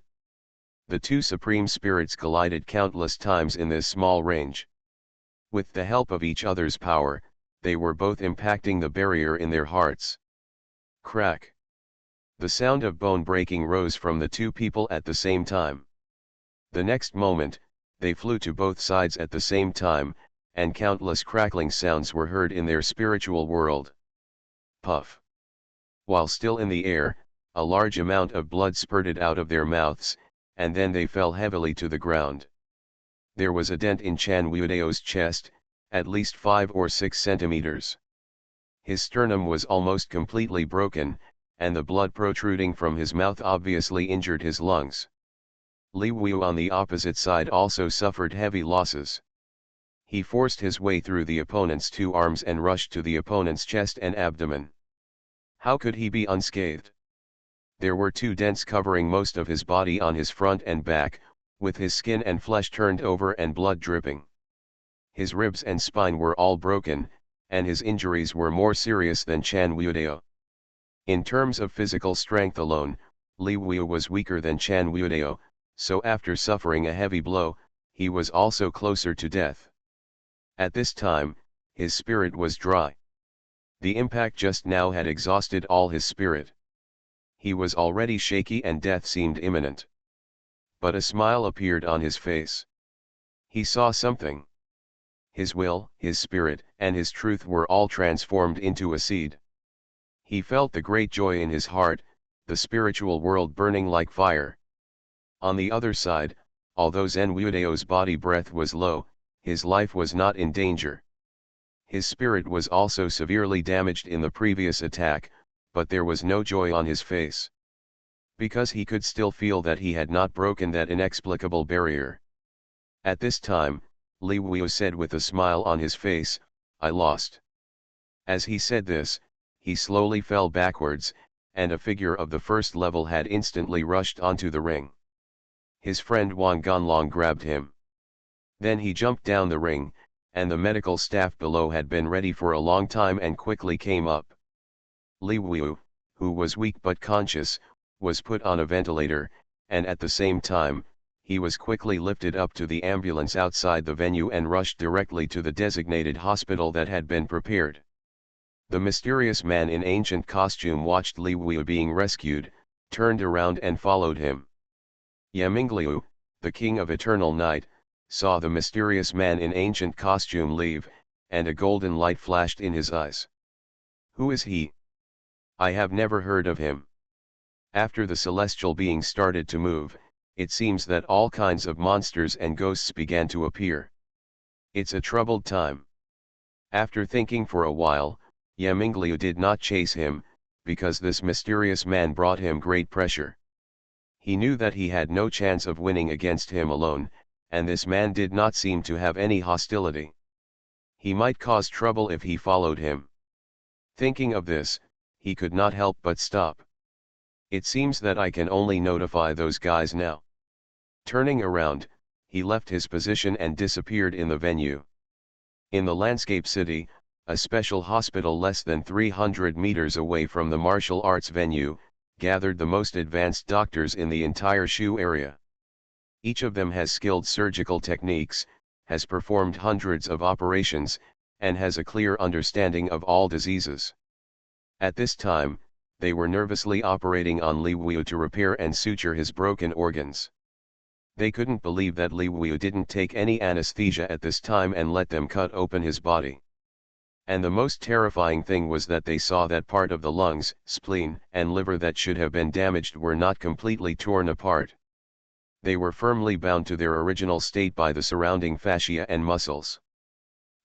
The two supreme spirits collided countless times in this small range. With the help of each other's power, they were both impacting the barrier in their hearts. Crack! The sound of bone breaking rose from the two people at the same time. The next moment, they flew to both sides at the same time, and countless crackling sounds were heard in their spiritual world. Puff! While still in the air, a large amount of blood spurted out of their mouths, and then they fell heavily to the ground. There was a dent in Chan Wuidao's chest, at least 5 or 6 centimeters. His sternum was almost completely broken, and the blood protruding from his mouth obviously injured his lungs. Li Wuyu on the opposite side also suffered heavy losses. He forced his way through the opponent's two arms and rushed to the opponent's chest and abdomen. How could he be unscathed? There were two dents covering most of his body on his front and back, with his skin and flesh turned over and blood dripping. His ribs and spine were all broken, and his injuries were more serious than Chan Wuidao. In terms of physical strength alone, Li Wuyu was weaker than Chan Wuidao, so after suffering a heavy blow, he was also closer to death. At this time, his spirit was dry. The impact just now had exhausted all his spirit. He was already shaky and death seemed imminent. But a smile appeared on his face. He saw something. His will, his spirit, and his truth were all transformed into a seed. He felt the great joy in his heart, the spiritual world burning like fire. On the other side, although Zen Wuidao's body breath was low, his life was not in danger. His spirit was also severely damaged in the previous attack, but there was no joy on his face. Because he could still feel that he had not broken that inexplicable barrier. At this time, Li Wuyu said with a smile on his face, "I lost." As he said this, he slowly fell backwards, and a figure of the first level had instantly rushed onto the ring. His friend Wang Ganlong grabbed him. Then he jumped down the ring, and the medical staff below had been ready for a long time and quickly came up. Li Wuyu, who was weak but conscious, was put on a ventilator, and at the same time, he was quickly lifted up to the ambulance outside the venue and rushed directly to the designated hospital that had been prepared. The mysterious man in ancient costume watched Li Wu being rescued, turned around and followed him. Yamingliu, the king of eternal night, saw the mysterious man in ancient costume leave, and a golden light flashed in his eyes. Who is he? I have never heard of him. After the celestial being started to move, it seems that all kinds of monsters and ghosts began to appear. It's a troubled time. After thinking for a while, Yamingliu did not chase him, because this mysterious man brought him great pressure. He knew that he had no chance of winning against him alone, and this man did not seem to have any hostility. He might cause trouble if he followed him. Thinking of this, he could not help but stop. It seems that I can only notify those guys now. Turning around, he left his position and disappeared in the venue. In the landscape city, a special hospital less than 300 meters away from the martial arts venue, gathered the most advanced doctors in the entire Shu area. Each of them has skilled surgical techniques, has performed hundreds of operations, and has a clear understanding of all diseases. At this time, they were nervously operating on Li Wu to repair and suture his broken organs. They couldn't believe that Li Wu didn't take any anesthesia at this time and let them cut open his body. And the most terrifying thing was that they saw that part of the lungs, spleen, and liver that should have been damaged were not completely torn apart. They were firmly bound to their original state by the surrounding fascia and muscles.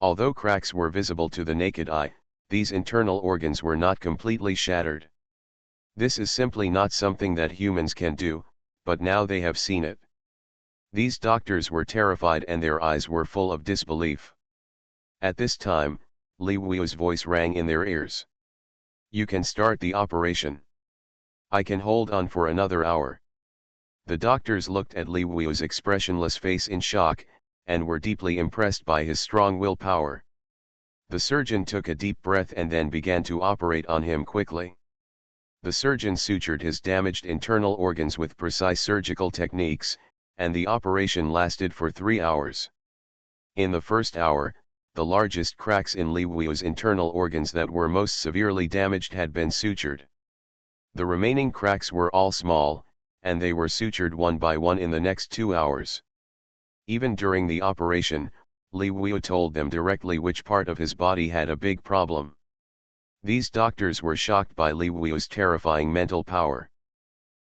Although cracks were visible to the naked eye, these internal organs were not completely shattered. This is simply not something that humans can do, but now they have seen it. These doctors were terrified and their eyes were full of disbelief. At this time, Li Wu's voice rang in their ears. You can start the operation. I can hold on for another hour. The doctors looked at Li Wu's expressionless face in shock, and were deeply impressed by his strong willpower. The surgeon took a deep breath and then began to operate on him quickly. The surgeon sutured his damaged internal organs with precise surgical techniques, and the operation lasted for 3 hours. In the first hour, the largest cracks in Li Wu's internal organs that were most severely damaged had been sutured. The remaining cracks were all small, and they were sutured one by one in the next 2 hours. Even during the operation, Li Wu told them directly which part of his body had a big problem. These doctors were shocked by Li Wu's terrifying mental power.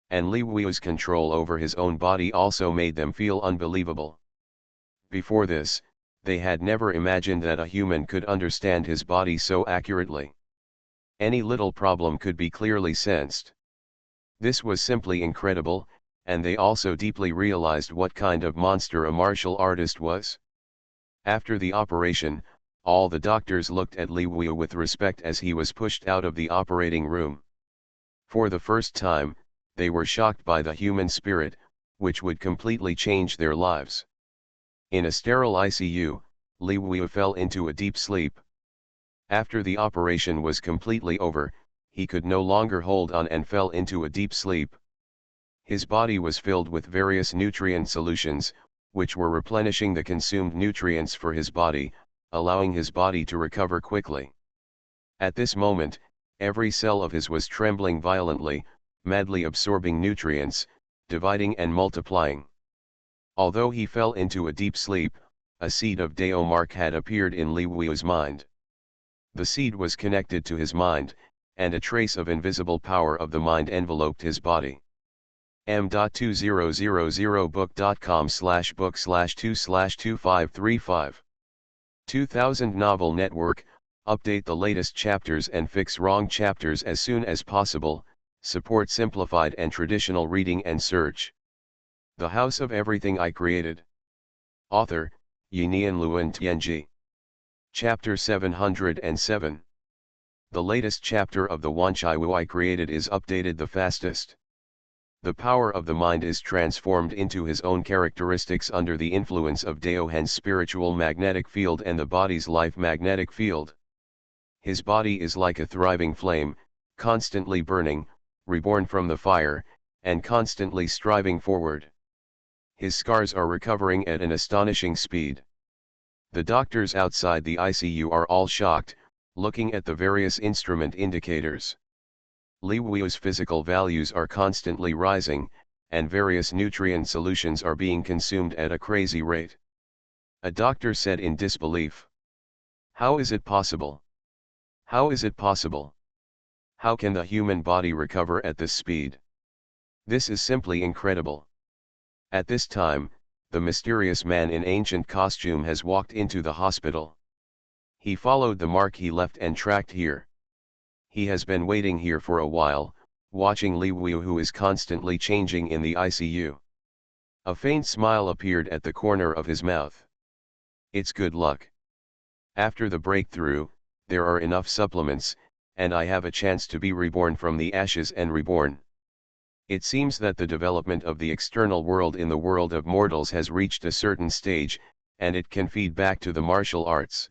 And Li Wu's control over his own body also made them feel unbelievable. Before this, they had never imagined that a human could understand his body so accurately. Any little problem could be clearly sensed. This was simply incredible, and they also deeply realized what kind of monster a martial artist was. After the operation, all the doctors looked at Li Wu with respect as he was pushed out of the operating room. For the first time, they were shocked by the human spirit, which would completely change their lives. In a sterile ICU, Li Wu fell into a deep sleep. After the operation was completely over, he could no longer hold on and fell into a deep sleep. His body was filled with various nutrient solutions, which were replenishing the consumed nutrients for his body, allowing his body to recover quickly. At this moment, every cell of his was trembling violently, madly absorbing nutrients, dividing and multiplying. Although he fell into a deep sleep, a seed of Daomark had appeared in Li Wu's mind. The seed was connected to his mind, and a trace of invisible power of the mind enveloped his body. m.2000book.com/book/2/2535 2000 Novel Network, update the latest chapters and fix wrong chapters as soon as possible, support simplified and traditional reading and search. The House of Everything I Created. Author, Yinian Luan Tianji. Chapter 707. The latest chapter of the Wanchai Wu I Created is updated the fastest. The power of the mind is transformed into his own characteristics under the influence of Daohen's spiritual magnetic field and the body's life magnetic field. His body is like a thriving flame, constantly burning, reborn from the fire, and constantly striving forward. His scars are recovering at an astonishing speed. The doctors outside the ICU are all shocked, looking at the various instrument indicators. Li Wu's physical values are constantly rising, and various nutrient solutions are being consumed at a crazy rate. A doctor said in disbelief. How is it possible? How is it possible? How can the human body recover at this speed? This is simply incredible. At this time, the mysterious man in ancient costume has walked into the hospital. He followed the mark he left and tracked here. He has been waiting here for a while, watching Li Wu, who is constantly changing in the ICU. A faint smile appeared at the corner of his mouth. It's good luck. After the breakthrough, there are enough supplements, and I have a chance to be reborn from the ashes and reborn. It seems that the development of the external world in the world of mortals has reached a certain stage, and it can feed back to the martial arts.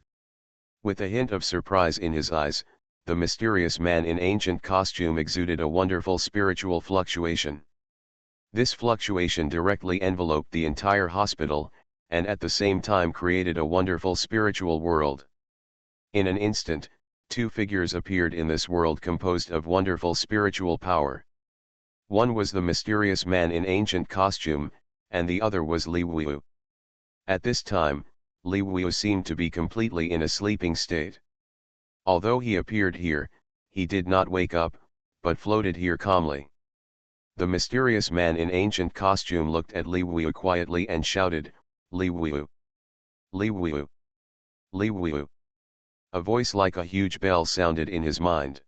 With a hint of surprise in his eyes, the mysterious man in ancient costume exuded a wonderful spiritual fluctuation. This fluctuation directly enveloped the entire hospital, and at the same time created a wonderful spiritual world. In an instant, two figures appeared in this world composed of wonderful spiritual power. One was the mysterious man in ancient costume, and the other was Li Wu. At this time, Li Wu seemed to be completely in a sleeping state. Although he appeared here, he did not wake up, but floated here calmly. The mysterious man in ancient costume looked at Li Wu quietly and shouted, Li Wu! Li Wu! Li Wu! A voice like a huge bell sounded in his mind.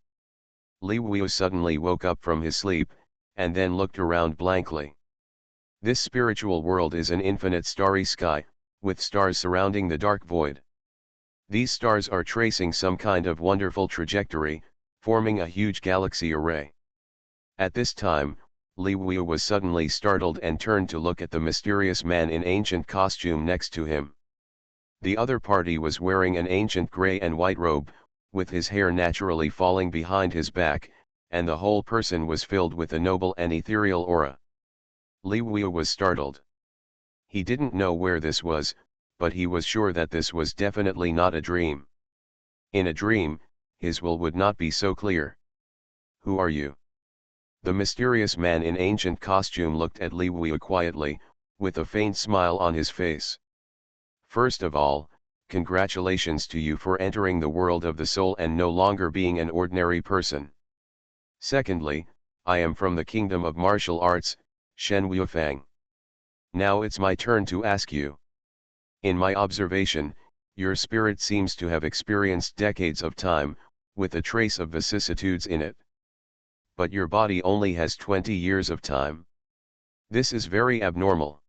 Li Wu suddenly woke up from his sleep, and then looked around blankly. This spiritual world is an infinite starry sky, with stars surrounding the dark void. These stars are tracing some kind of wonderful trajectory, forming a huge galaxy array. At this time, Li Wu was suddenly startled and turned to look at the mysterious man in ancient costume next to him. The other party was wearing an ancient gray and white robe, with his hair naturally falling behind his back, and the whole person was filled with a noble and ethereal aura. Li Wu was startled. He didn't know where this was, but he was sure that this was definitely not a dream. In a dream, his will would not be so clear. Who are you? The mysterious man in ancient costume looked at Li Wu quietly, with a faint smile on his face. First of all, congratulations to you for entering the world of the soul and no longer being an ordinary person. Secondly, I am from the kingdom of martial arts, Shen Wuifang. Now it's my turn to ask you. In my observation, your spirit seems to have experienced decades of time, with a trace of vicissitudes in it. But your body only has 20 years of time. This is very abnormal.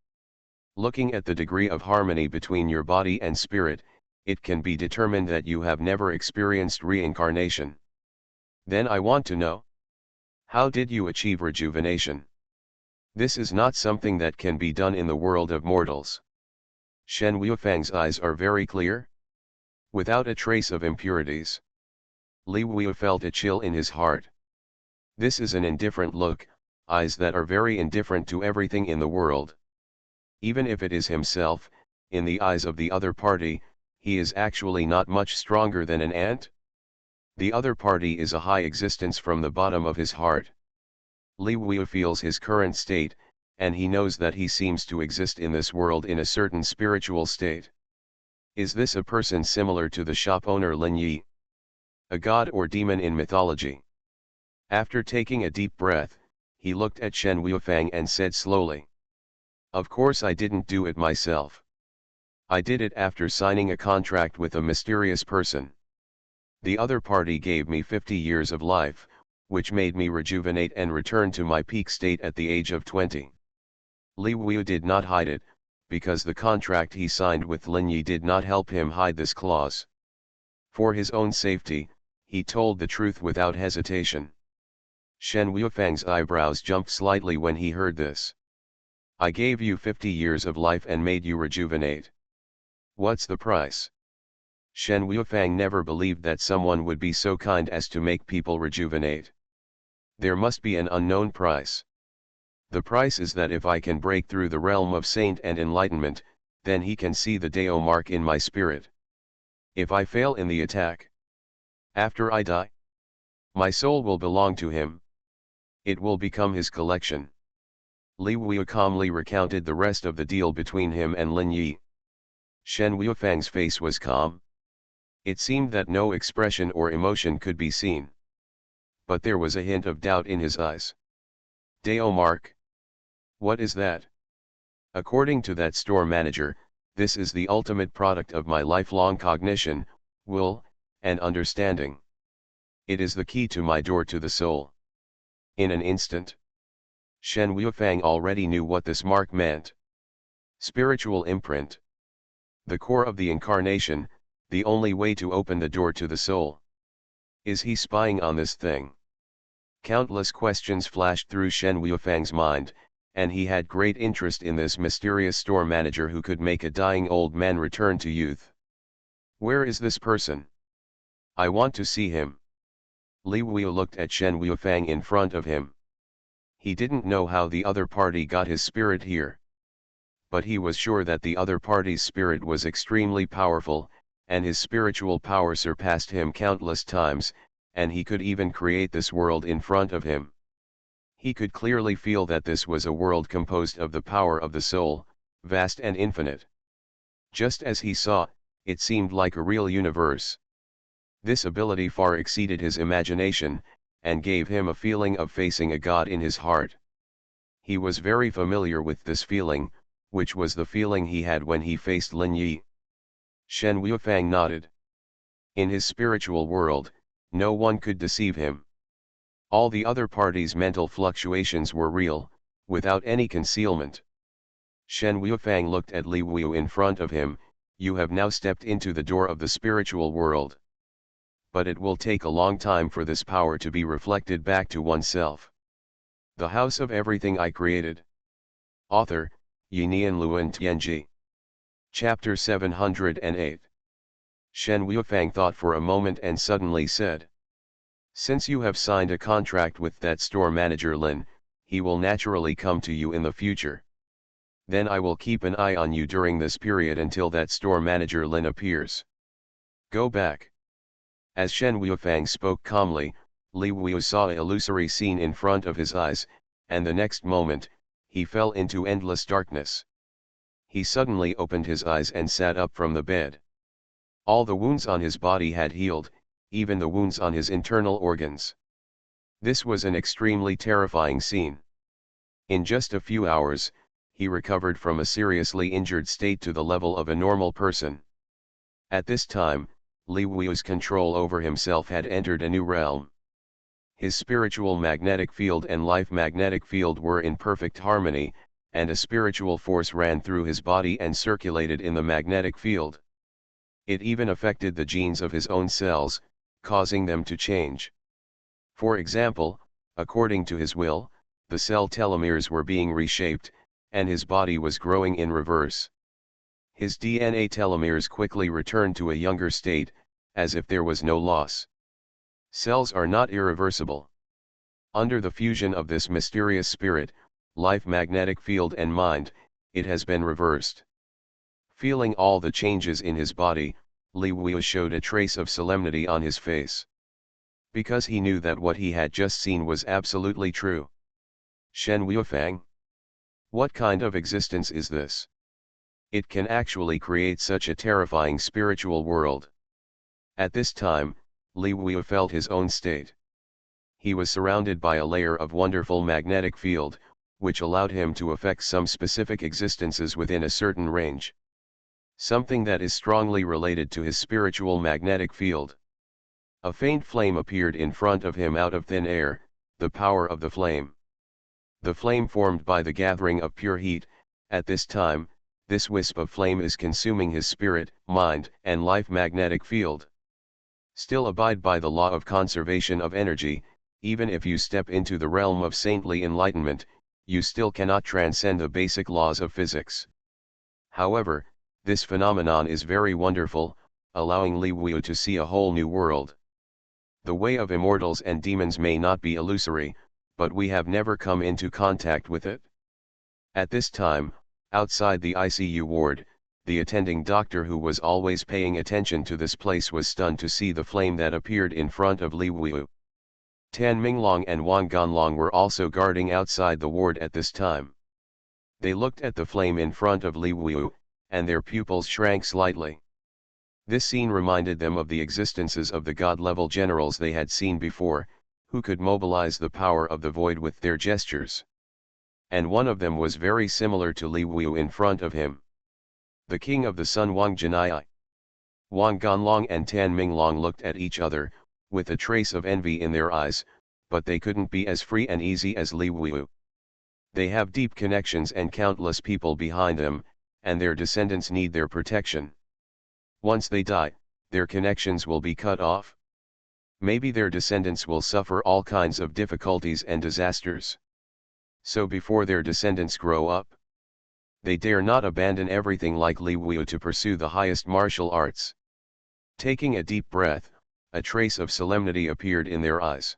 Looking at the degree of harmony between your body and spirit, it can be determined that you have never experienced reincarnation. Then I want to know, how did you achieve rejuvenation? This is not something that can be done in the world of mortals. Shen Wuifang's eyes are very clear, without a trace of impurities. Li Wu felt a chill in his heart. This is an indifferent look, eyes that are very indifferent to everything in the world. Even if it is himself, in the eyes of the other party, he is actually not much stronger than an ant. The other party is a high existence from the bottom of his heart. Li Wu feels his current state, and he knows that he seems to exist in this world in a certain spiritual state. Is this a person similar to the shop owner Lin Yi? A god or demon in mythology? After taking a deep breath, he looked at Shen Wuifang and said slowly, of course I didn't do it myself. I did it after signing a contract with a mysterious person. The other party gave me 50 years of life, which made me rejuvenate and return to my peak state at the age of 20. Li Wu did not hide it, because the contract he signed with Lin Yi did not help him hide this clause. For his own safety, he told the truth without hesitation. Shen Wuifang's eyebrows jumped slightly when he heard this. I gave you 50 years of life and made you rejuvenate. What's the price? Shen Wuifang never believed that someone would be so kind as to make people rejuvenate. There must be an unknown price. The price is that if I can break through the realm of saint and enlightenment, then he can see the Deo mark in my spirit. If I fail in the attack, after I die, my soul will belong to him. It will become his collection. Li Wuyu calmly recounted the rest of the deal between him and Lin Yi. Shen Wuifang's face was calm. It seemed that no expression or emotion could be seen. But there was a hint of doubt in his eyes. Deo mark? What is that? According to that store manager, this is the ultimate product of my lifelong cognition, will, and understanding. It is the key to my door to the soul. In an instant, Shen Wuifang already knew what this mark meant. Spiritual imprint. The core of the incarnation, the only way to open the door to the soul. Is he spying on this thing? Countless questions flashed through Shen Wuifang's mind, and he had great interest in this mysterious store manager who could make a dying old man return to youth. Where is this person? I want to see him. Li Wuyu looked at Shen Wuifang in front of him. He didn't know how the other party got his spirit here. But he was sure that the other party's spirit was extremely powerful, and his spiritual power surpassed him countless times, and he could even create this world in front of him. He could clearly feel that this was a world composed of the power of the soul, vast and infinite. Just as he saw, it seemed like a real universe. This ability far exceeded his imagination, and gave him a feeling of facing a god in his heart. He was very familiar with this feeling, which was the feeling he had when he faced Lin Yi. Shen Wuifang nodded. In his spiritual world, no one could deceive him. All the other parties' mental fluctuations were real, without any concealment. Shen Wuifang looked at Li Wuyu in front of him. You have now stepped into the door of the spiritual world. But it will take a long time for this power to be reflected back to oneself. The House of Everything I Created. Author, Yinian Luan Tianji. Chapter 708. Shen Wuifang thought for a moment and suddenly said. Since you have signed a contract with that store manager Lin, he will naturally come to you in the future. Then I will keep an eye on you during this period until that store manager Lin appears. Go back. As Shen Wuifang spoke calmly, Li Wuyu saw an illusory scene in front of his eyes, and the next moment, he fell into endless darkness. He suddenly opened his eyes and sat up from the bed. All the wounds on his body had healed, even the wounds on his internal organs. This was an extremely terrifying scene. In just a few hours, he recovered from a seriously injured state to the level of a normal person. At this time, Li Wuyu's control over himself had entered a new realm. His spiritual magnetic field and life magnetic field were in perfect harmony, and a spiritual force ran through his body and circulated in the magnetic field. It even affected the genes of his own cells, causing them to change. For example, according to his will, the cell telomeres were being reshaped, and his body was growing in reverse. His DNA telomeres quickly returned to a younger state, as if there was no loss. Cells are not irreversible. Under the fusion of this mysterious spirit, life magnetic field and mind, it has been reversed. Feeling all the changes in his body, Li Wuyu showed a trace of solemnity on his face. Because he knew that what he had just seen was absolutely true. Shen Wuifang? What kind of existence is this? It can actually create such a terrifying spiritual world. At this time, Li Wuyu felt his own state. He was surrounded by a layer of wonderful magnetic field, which allowed him to affect some specific existences within a certain range. Something that is strongly related to his spiritual magnetic field. A faint flame appeared in front of him out of thin air, the power of the flame. The flame formed by the gathering of pure heat. At this time, this wisp of flame is consuming his spirit, mind, and life magnetic field. Still abide by the law of conservation of energy. Even if you step into the realm of saintly enlightenment, you still cannot transcend the basic laws of physics. However, this phenomenon is very wonderful, allowing Li Wuyu to see a whole new world. The way of immortals and demons may not be illusory, but we have never come into contact with it. At this time, outside the ICU ward, the attending doctor who was always paying attention to this place was stunned to see the flame that appeared in front of Li Wuyu. Tan Minglong and Wang Ganlong were also guarding outside the ward at this time. They looked at the flame in front of Li Wuyu, and their pupils shrank slightly. This scene reminded them of the existences of the god-level generals they had seen before, who could mobilize the power of the void with their gestures. And one of them was very similar to Li Wuyu in front of him. The king of the sun Wang Jinai. Wang Ganlong and Tan Minglong looked at each other, with a trace of envy in their eyes, but they couldn't be as free and easy as Li Wuyu. They have deep connections and countless people behind them, and their descendants need their protection. Once they die, their connections will be cut off. Maybe their descendants will suffer all kinds of difficulties and disasters. So before their descendants grow up, they dare not abandon everything like Li Wuyu to pursue the highest martial arts. Taking a deep breath, a trace of solemnity appeared in their eyes.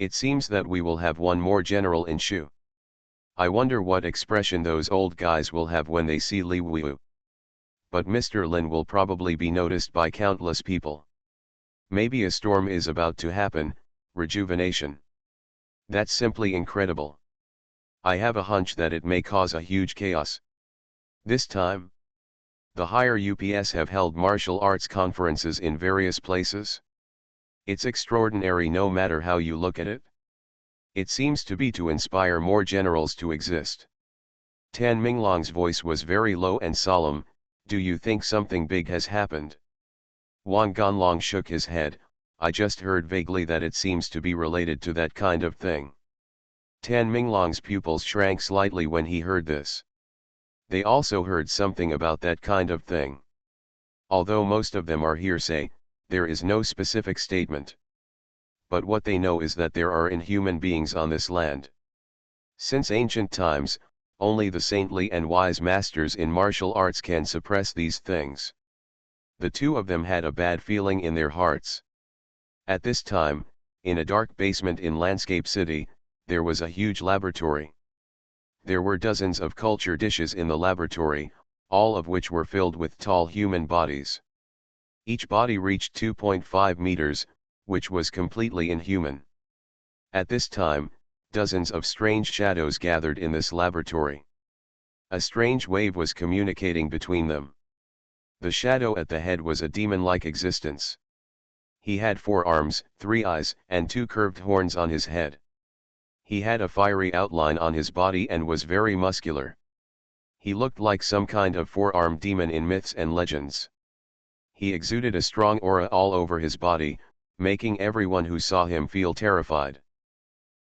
It seems that we will have one more general in Shu. I wonder what expression those old guys will have when they see Li Wuyu. But Mr. Lin will probably be noticed by countless people. Maybe a storm is about to happen, rejuvenation. That's simply incredible. I have a hunch that it may cause a huge chaos. This time, the higher UPS have held martial arts conferences in various places. It's extraordinary no matter how you look at it. It seems to be to inspire more generals to exist. Tan Minglong's voice was very low and solemn. Do you think something big has happened? Wang Ganlong shook his head. I just heard vaguely that it seems to be related to that kind of thing. Tan Minglong's pupils shrank slightly when he heard this. They also heard something about that kind of thing. Although most of them are hearsay, there is no specific statement. But what they know is that there are inhuman beings on this land. Since ancient times, only the saintly and wise masters in martial arts can suppress these things. The two of them had a bad feeling in their hearts. At this time, in a dark basement in Landscape City, there was a huge laboratory. There were dozens of culture dishes in the laboratory, all of which were filled with tall human bodies. Each body reached 2.5 meters, which was completely inhuman. At this time, dozens of strange shadows gathered in this laboratory. A strange wave was communicating between them. The shadow at the head was a demon-like existence. He had 4 arms, 3 eyes, and 2 curved horns on his head. He had a fiery outline on his body and was very muscular. He looked like some kind of 4-armed demon in myths and legends. He exuded a strong aura all over his body, making everyone who saw him feel terrified.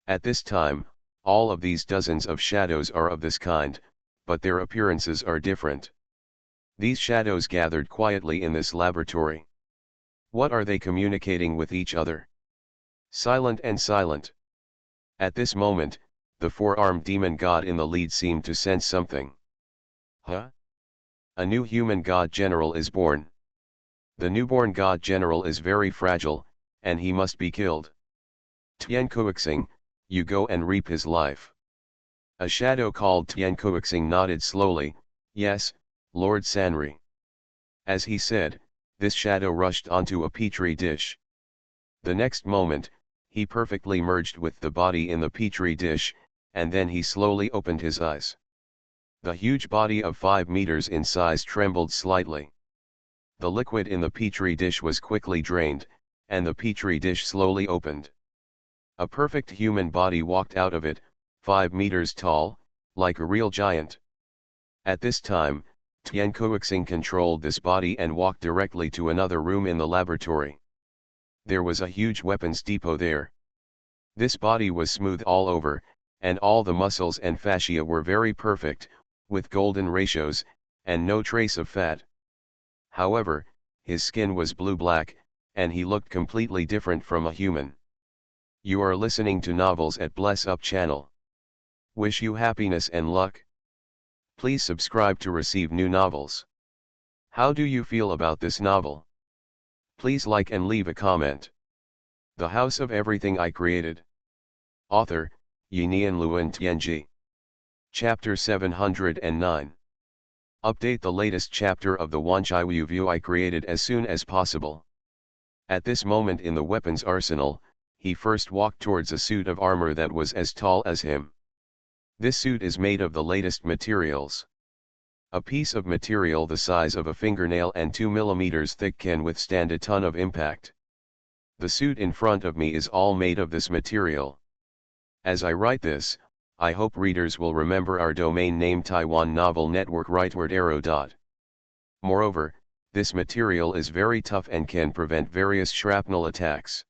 At this time, all of these dozens of shadows are of this kind, but their appearances are different. These shadows gathered quietly in this laboratory. What are they communicating with each other? Silent and silent. At this moment, the 4-armed demon god in the lead seemed to sense something. Huh? A new human god general is born. The newborn god general is very fragile, and he must be killed. Tian Kuixing, you go and reap his life. A shadow called Tian Kuixing nodded slowly. Yes, Lord Sanri. As he said, this shadow rushed onto a petri dish. The next moment, he perfectly merged with the body in the petri dish, and then he slowly opened his eyes. The huge body of 5 meters in size trembled slightly. The liquid in the petri dish was quickly drained, and the petri dish slowly opened. A perfect human body walked out of it, 5 meters tall, like a real giant. At this time, Tian Kuixing controlled this body and walked directly to another room in the laboratory. There was a huge weapons depot there. This body was smooth all over, and all the muscles and fascia were very perfect, with golden ratios, and no trace of fat. However, his skin was blue-black, and he looked completely different from a human. You are listening to Novels at Bless Up channel. Wish you happiness and luck. Please subscribe to receive new novels. How do you feel about this novel? Please like and leave a comment. The House of Everything I Created. Author, Yinian Luan Tianji. Chapter 709. Update the latest chapter of the Wanchai View I created as soon as possible. At this moment in the weapons arsenal, he first walked towards a suit of armor that was as tall as him. This suit is made of the latest materials. A piece of material the size of a fingernail and 2 mm thick can withstand a ton of impact. The suit in front of me is all made of this material. As I write this, I hope readers will remember our domain name Taiwan Novel Network rightward arrow. Moreover, this material is very tough and can prevent various shrapnel attacks.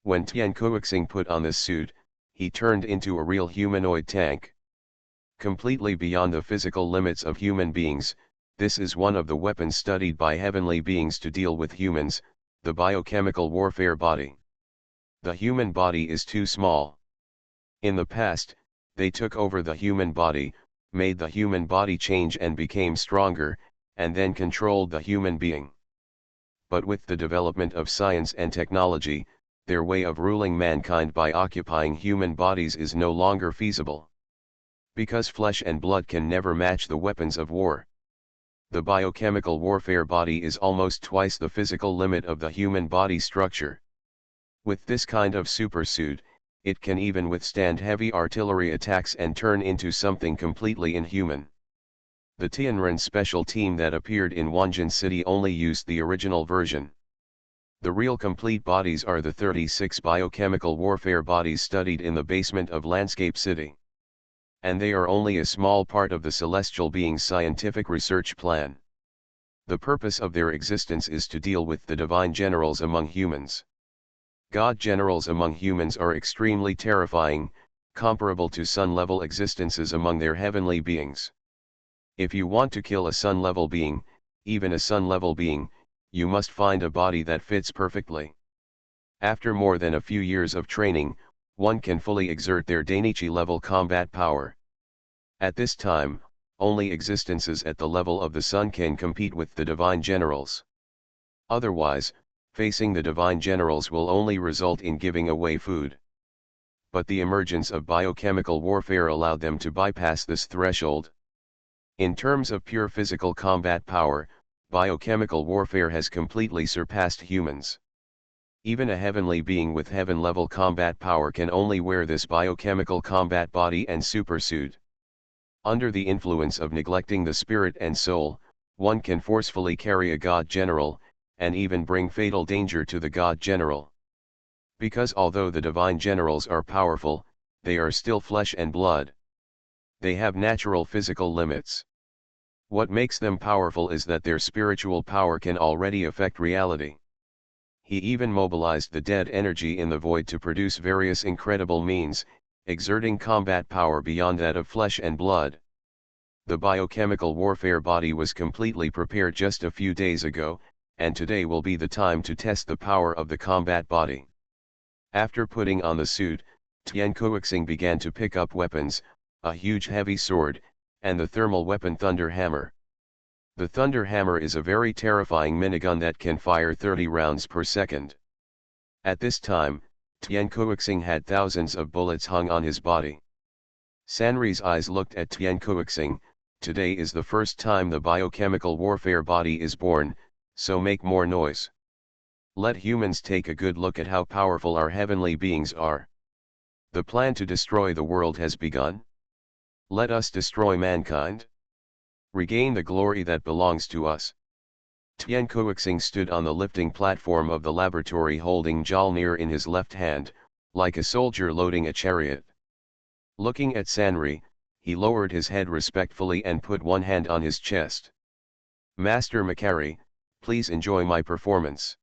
When Tian Kuixing put on this suit, he turned into a real humanoid tank. Completely beyond the physical limits of human beings, this is one of the weapons studied by heavenly beings to deal with humans, the biochemical warfare body. The human body is too small. In the past, they took over the human body, made the human body change and became stronger, and then controlled the human being. But with the development of science and technology, their way of ruling mankind by occupying human bodies is no longer feasible. Because flesh and blood can never match the weapons of war. The biochemical warfare body is almost twice the physical limit of the human body structure. With this kind of supersuit, it can even withstand heavy artillery attacks and turn into something completely inhuman. The Tianren special team that appeared in Wanjin City only used the original version. The real complete bodies are the 36 biochemical warfare bodies studied in the basement of Landscape City. And they are only a small part of the celestial being's scientific research plan. The purpose of their existence is to deal with the divine generals among humans. God generals among humans are extremely terrifying, comparable to sun-level existences among their heavenly beings. If you want to kill a sun-level being, even a sun-level being, you must find a body that fits perfectly. After more than a few years of training, one can fully exert their Dainichi-level combat power. At this time, only existences at the level of the sun can compete with the divine generals. Otherwise, facing the divine generals will only result in giving away food. But the emergence of biochemical warfare allowed them to bypass this threshold. In terms of pure physical combat power, biochemical warfare has completely surpassed humans. Even a heavenly being with heaven-level combat power can only wear this biochemical combat body and supersuit. Under the influence of neglecting the spirit and soul, one can forcefully carry a god general, and even bring fatal danger to the god general. Because although the divine generals are powerful, they are still flesh and blood. They have natural physical limits. What makes them powerful is that their spiritual power can already affect reality. He even mobilized the dead energy in the void to produce various incredible means, exerting combat power beyond that of flesh and blood. The biochemical warfare body was completely prepared just a few days ago, and today will be the time to test the power of the combat body. After putting on the suit, Tian Kuixing began to pick up weapons, a huge heavy sword, and the thermal weapon Thunder Hammer. The Thunder Hammer is a very terrifying minigun that can fire 30 rounds per second. At this time, Tian Kuixing had thousands of bullets hung on his body. Sanri's eyes looked at Tian Kuixing. Today is the first time the biochemical warfare body is born, so make more noise. Let humans take a good look at how powerful our heavenly beings are. The plan to destroy the world has begun. Let us destroy mankind. Regain the glory that belongs to us. Tian Kuixing stood on the lifting platform of the laboratory holding Jalnir in his left hand, like a soldier loading a chariot. Looking at Sanri, he lowered his head respectfully and put one hand on his chest. Master Makari, please enjoy my performance.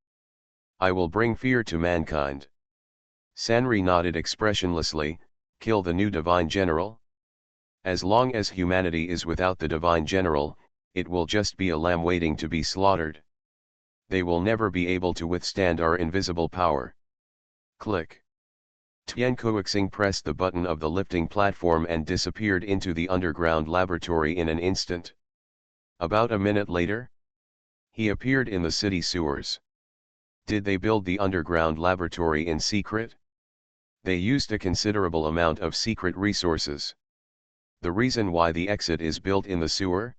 I will bring fear to mankind. Sanri nodded expressionlessly. Kill the new divine general? As long as humanity is without the divine general, it will just be a lamb waiting to be slaughtered. They will never be able to withstand our invisible power. Click. Tian Kuixing pressed the button of the lifting platform and disappeared into the underground laboratory in an instant. About a minute later, he appeared in the city sewers. Did they build the underground laboratory in secret? They used a considerable amount of secret resources. The reason why the exit is built in the sewer?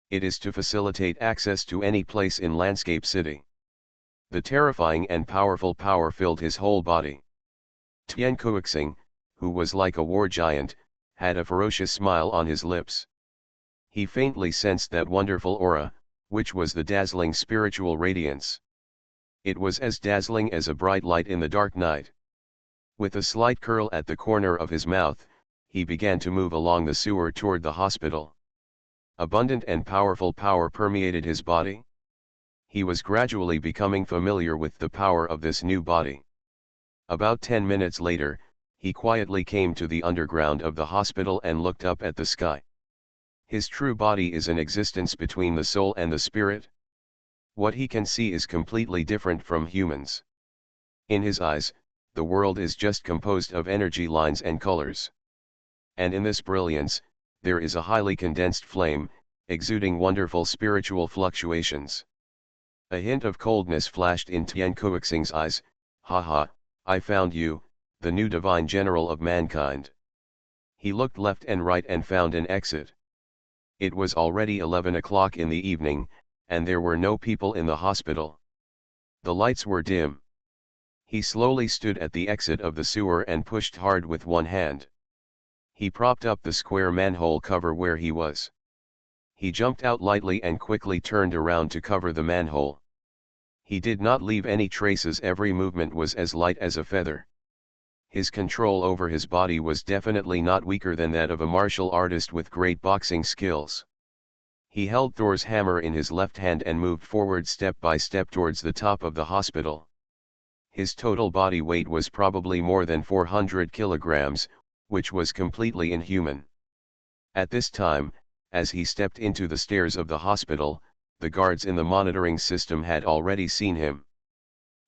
It is to facilitate access to any place in Landscape City. The terrifying and powerful power filled his whole body. Tian Kuixing, who was like a war giant, had a ferocious smile on his lips. He faintly sensed that wonderful aura, which was the dazzling spiritual radiance. It was as dazzling as a bright light in the dark night. With a slight curl at the corner of his mouth, he began to move along the sewer toward the hospital. Abundant and powerful power permeated his body. He was gradually becoming familiar with the power of this new body. About 10 minutes later, he quietly came to the underground of the hospital and looked up at the sky. His true body is an existence between the soul and the spirit. What he can see is completely different from humans. In his eyes, the world is just composed of energy lines and colors. And in this brilliance, there is a highly condensed flame, exuding wonderful spiritual fluctuations. A hint of coldness flashed in Tian Kuixing's eyes. "Haha, I found you, the new divine general of mankind." He looked left and right and found an exit. It was already 11 o'clock in the evening, and there were no people in the hospital. The lights were dim. He slowly stood at the exit of the sewer and pushed hard with one hand. He propped up the square manhole cover where he was. He jumped out lightly and quickly turned around to cover the manhole. He did not leave any traces. Every movement was as light as a feather. His control over his body was definitely not weaker than that of a martial artist with great boxing skills. He held Thor's hammer in his left hand and moved forward step by step towards the top of the hospital. His total body weight was probably more than 400 kilograms, which was completely inhuman. At this time, as he stepped into the stairs of the hospital, the guards in the monitoring system had already seen him.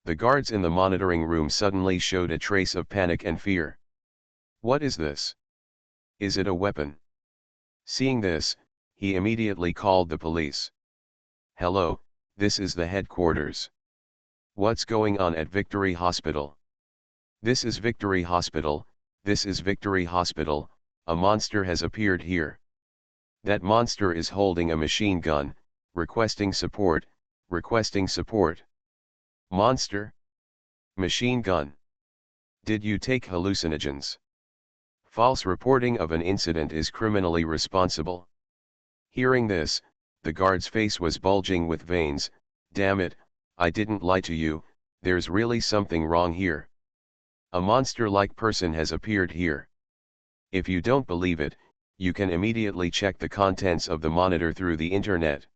The guards in the monitoring room suddenly showed a trace of panic and fear. "What is this? Is it a weapon?" Seeing this, he immediately called the police. "Hello, this is the headquarters. What's going on at Victory Hospital?" "This is Victory Hospital, this is Victory Hospital, a monster has appeared here. That monster is holding a machine gun, requesting support, requesting support." "Monster? Machine gun? Did you take hallucinogens? False reporting of an incident is criminally responsible." Hearing this, the guard's face was bulging with veins. "Damn it, I didn't lie to you, there's really something wrong here. A monster-like person has appeared here. If you don't believe it, you can immediately check the contents of the monitor through the internet."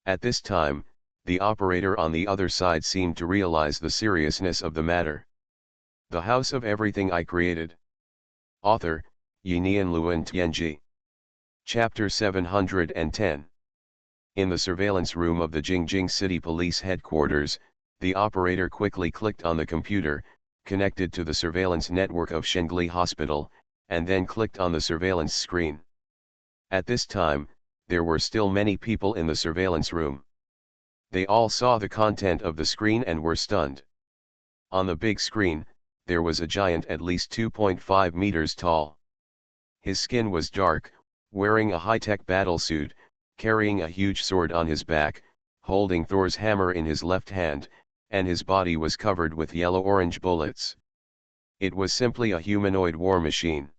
At this time, the operator on the other side seemed to realize the seriousness of the matter. The House of Everything I Created. Author, Yinian Luan Tianji. Chapter 710. In the surveillance room of the Jingjing City Police Headquarters, the operator quickly clicked on the computer, connected to the surveillance network of Shengli Hospital, and then clicked on the surveillance screen. At this time, there were still many people in the surveillance room. They all saw the content of the screen and were stunned. On the big screen, there was a giant at least 2.5 meters tall. His skin was dark, wearing a high-tech battlesuit, carrying a huge sword on his back, holding Thor's hammer in his left hand, and his body was covered with yellow-orange bullets. It was simply a humanoid war machine.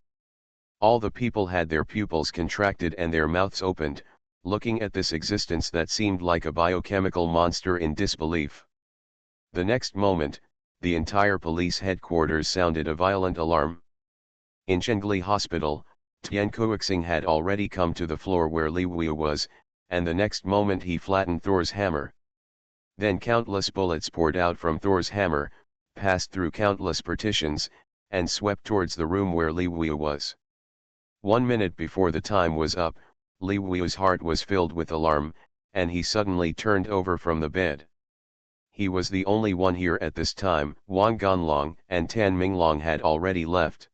All the people had their pupils contracted and their mouths opened, looking at this existence that seemed like a biochemical monster in disbelief. The next moment, the entire police headquarters sounded a violent alarm. In Shengli Hospital, Tian Kuixing had already come to the floor where Li Wu was, and the next moment he flattened Thor's hammer. Then countless bullets poured out from Thor's hammer, passed through countless partitions, and swept towards the room where Li Wu was. 1 minute before the time was up, Li Wu's heart was filled with alarm, and he suddenly turned over from the bed. He was the only one here at this time. Wang Ganlong and Tan Minglong had already left.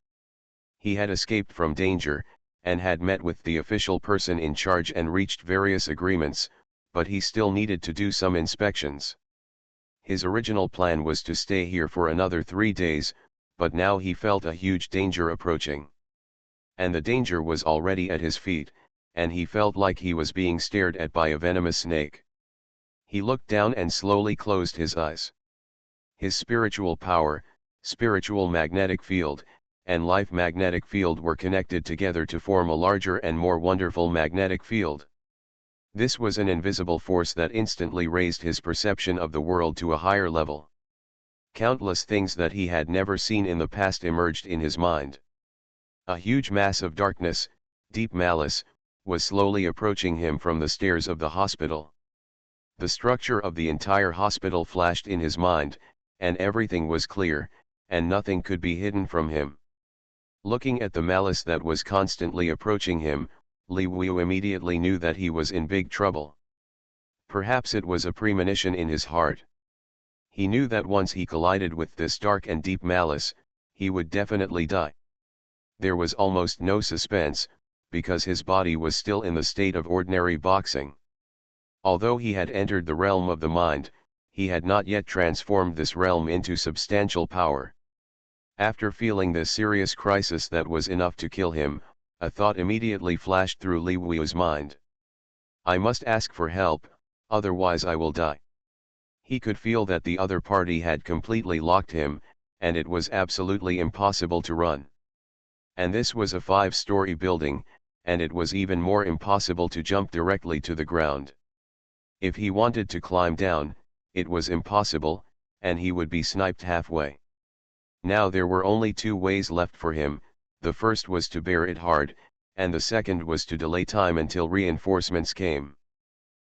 He had escaped from danger, and had met with the official person in charge and reached various agreements, but he still needed to do some inspections. His original plan was to stay here for another 3 days, but now he felt a huge danger approaching. And the danger was already at his feet, and he felt like he was being stared at by a venomous snake. He looked down and slowly closed his eyes. His spiritual power, spiritual magnetic field, and life magnetic field were connected together to form a larger and more wonderful magnetic field. This was an invisible force that instantly raised his perception of the world to a higher level. Countless things that he had never seen in the past emerged in his mind. A huge mass of darkness, deep malice, was slowly approaching him from the stairs of the hospital. The structure of the entire hospital flashed in his mind, and everything was clear, and nothing could be hidden from him. Looking at the malice that was constantly approaching him, Li Wu immediately knew that he was in big trouble. Perhaps it was a premonition in his heart. He knew that once he collided with this dark and deep malice, he would definitely die. There was almost no suspense, because his body was still in the state of ordinary boxing. Although he had entered the realm of the mind, he had not yet transformed this realm into substantial power. After feeling this serious crisis that was enough to kill him, a thought immediately flashed through Li Wu's mind. I must ask for help, otherwise I will die. He could feel that the other party had completely locked him, and it was absolutely impossible to run. And this was a 5-story building, and it was even more impossible to jump directly to the ground. If he wanted to climb down, it was impossible, and he would be sniped halfway. Now there were only 2 ways left for him. The first was to bear it hard, and the second was to delay time until reinforcements came.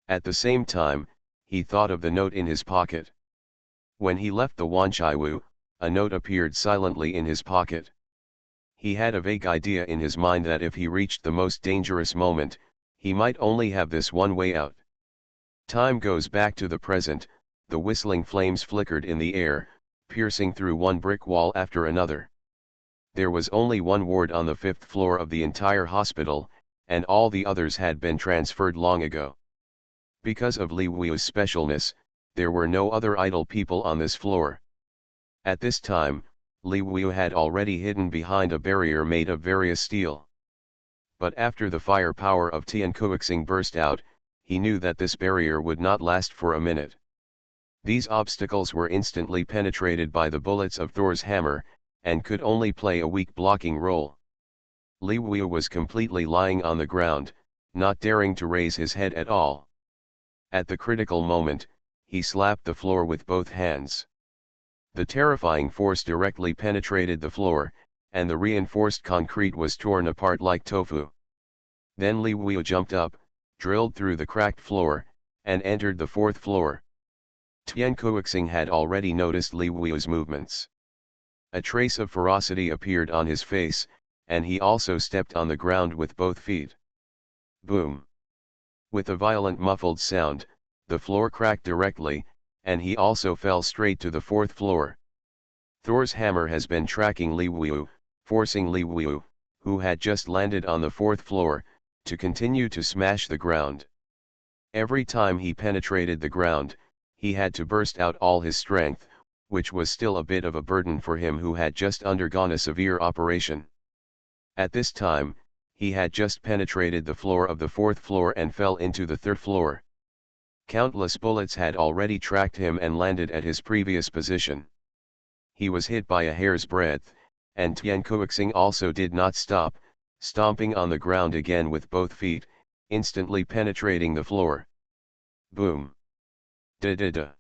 At the same time, he thought of the note in his pocket. When he left the Wanchaiwu, a note appeared silently in his pocket. He had a vague idea in his mind that if he reached the most dangerous moment, he might only have this one way out. Time goes back to the present, the whistling flames flickered in the air, piercing through one brick wall after another. There was only one ward on the 5th floor of the entire hospital, and all the others had been transferred long ago. Because of Li Wu's specialness, there were no other idle people on this floor. At this time, Li Wu had already hidden behind a barrier made of various steel. But after the firepower of Tian Kuixing burst out, he knew that this barrier would not last for a minute. These obstacles were instantly penetrated by the bullets of Thor's hammer, and could only play a weak blocking role. Li Wu was completely lying on the ground, not daring to raise his head at all. At the critical moment, he slapped the floor with both hands. The terrifying force directly penetrated the floor, and the reinforced concrete was torn apart like tofu. Then Li Wu jumped up, drilled through the cracked floor, and entered the 4th floor. Tian Kuixing had already noticed Li Wu's movements. A trace of ferocity appeared on his face, and he also stepped on the ground with both feet. Boom! With a violent muffled sound, the floor cracked directly, and he also fell straight to the 4th floor. Thor's hammer has been tracking Li Wu, forcing Li Wu, who had just landed on the 4th floor, to continue to smash the ground. Every time he penetrated the ground, he had to burst out all his strength, which was still a bit of a burden for him who had just undergone a severe operation. At this time, he had just penetrated the floor of the 4th floor and fell into the 3rd floor. Countless bullets had already tracked him and landed at his previous position. He was hit by a hair's breadth, and Tian Kuixing also did not stop, stomping on the ground again with both feet, instantly penetrating the floor. Boom! Da-da-da!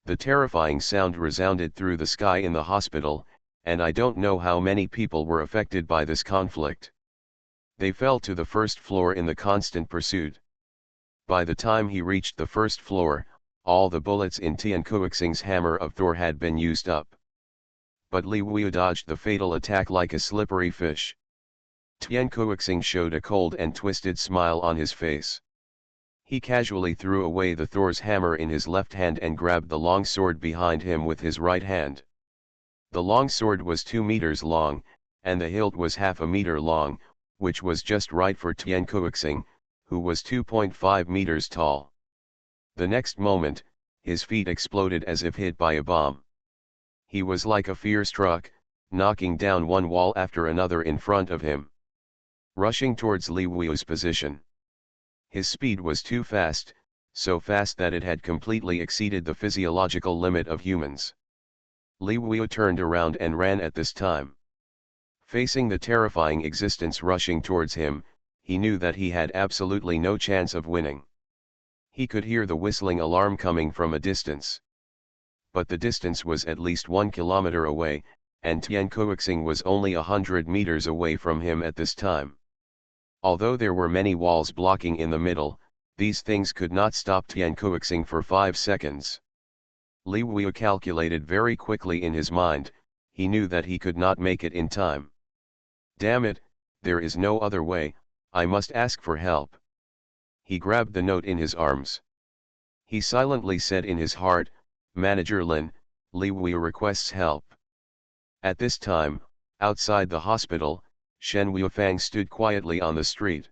The terrifying sound resounded through the sky in the hospital, and I don't know how many people were affected by this conflict. They fell to the 1st floor in the constant pursuit. By the time he reached the 1st floor, all the bullets in Tian Kuixing's hammer of Thor had been used up. But Li Wu dodged the fatal attack like a slippery fish. Tian Kuixing showed a cold and twisted smile on his face. He casually threw away the Thor's hammer in his left hand and grabbed the long sword behind him with his right hand. The long sword was 2 meters long, and the hilt was half a meter long, which was just right for Tian Kuixing, who was 2.5 meters tall. The next moment, his feet exploded as if hit by a bomb. He was like a fear-struck, knocking down one wall after another in front of him. Rushing towards Li Wu's position. His speed was too fast, so fast that it had completely exceeded the physiological limit of humans. Li Wu turned around and ran at this time. Facing the terrifying existence rushing towards him, he knew that he had absolutely no chance of winning. He could hear the whistling alarm coming from a distance. But the distance was at least 1 kilometer away, and Tian Kuixing was only 100 meters away from him at this time. Although there were many walls blocking in the middle, these things could not stop Tian Kuixing for 5 seconds. Li Wu calculated very quickly in his mind, he knew that he could not make it in time. Damn it, there is no other way, I must ask for help. He grabbed the note in his arms. He silently said in his heart, Manager Lin, Li Wu requests help. At this time, outside the hospital, Shen Wuifang stood quietly on the street.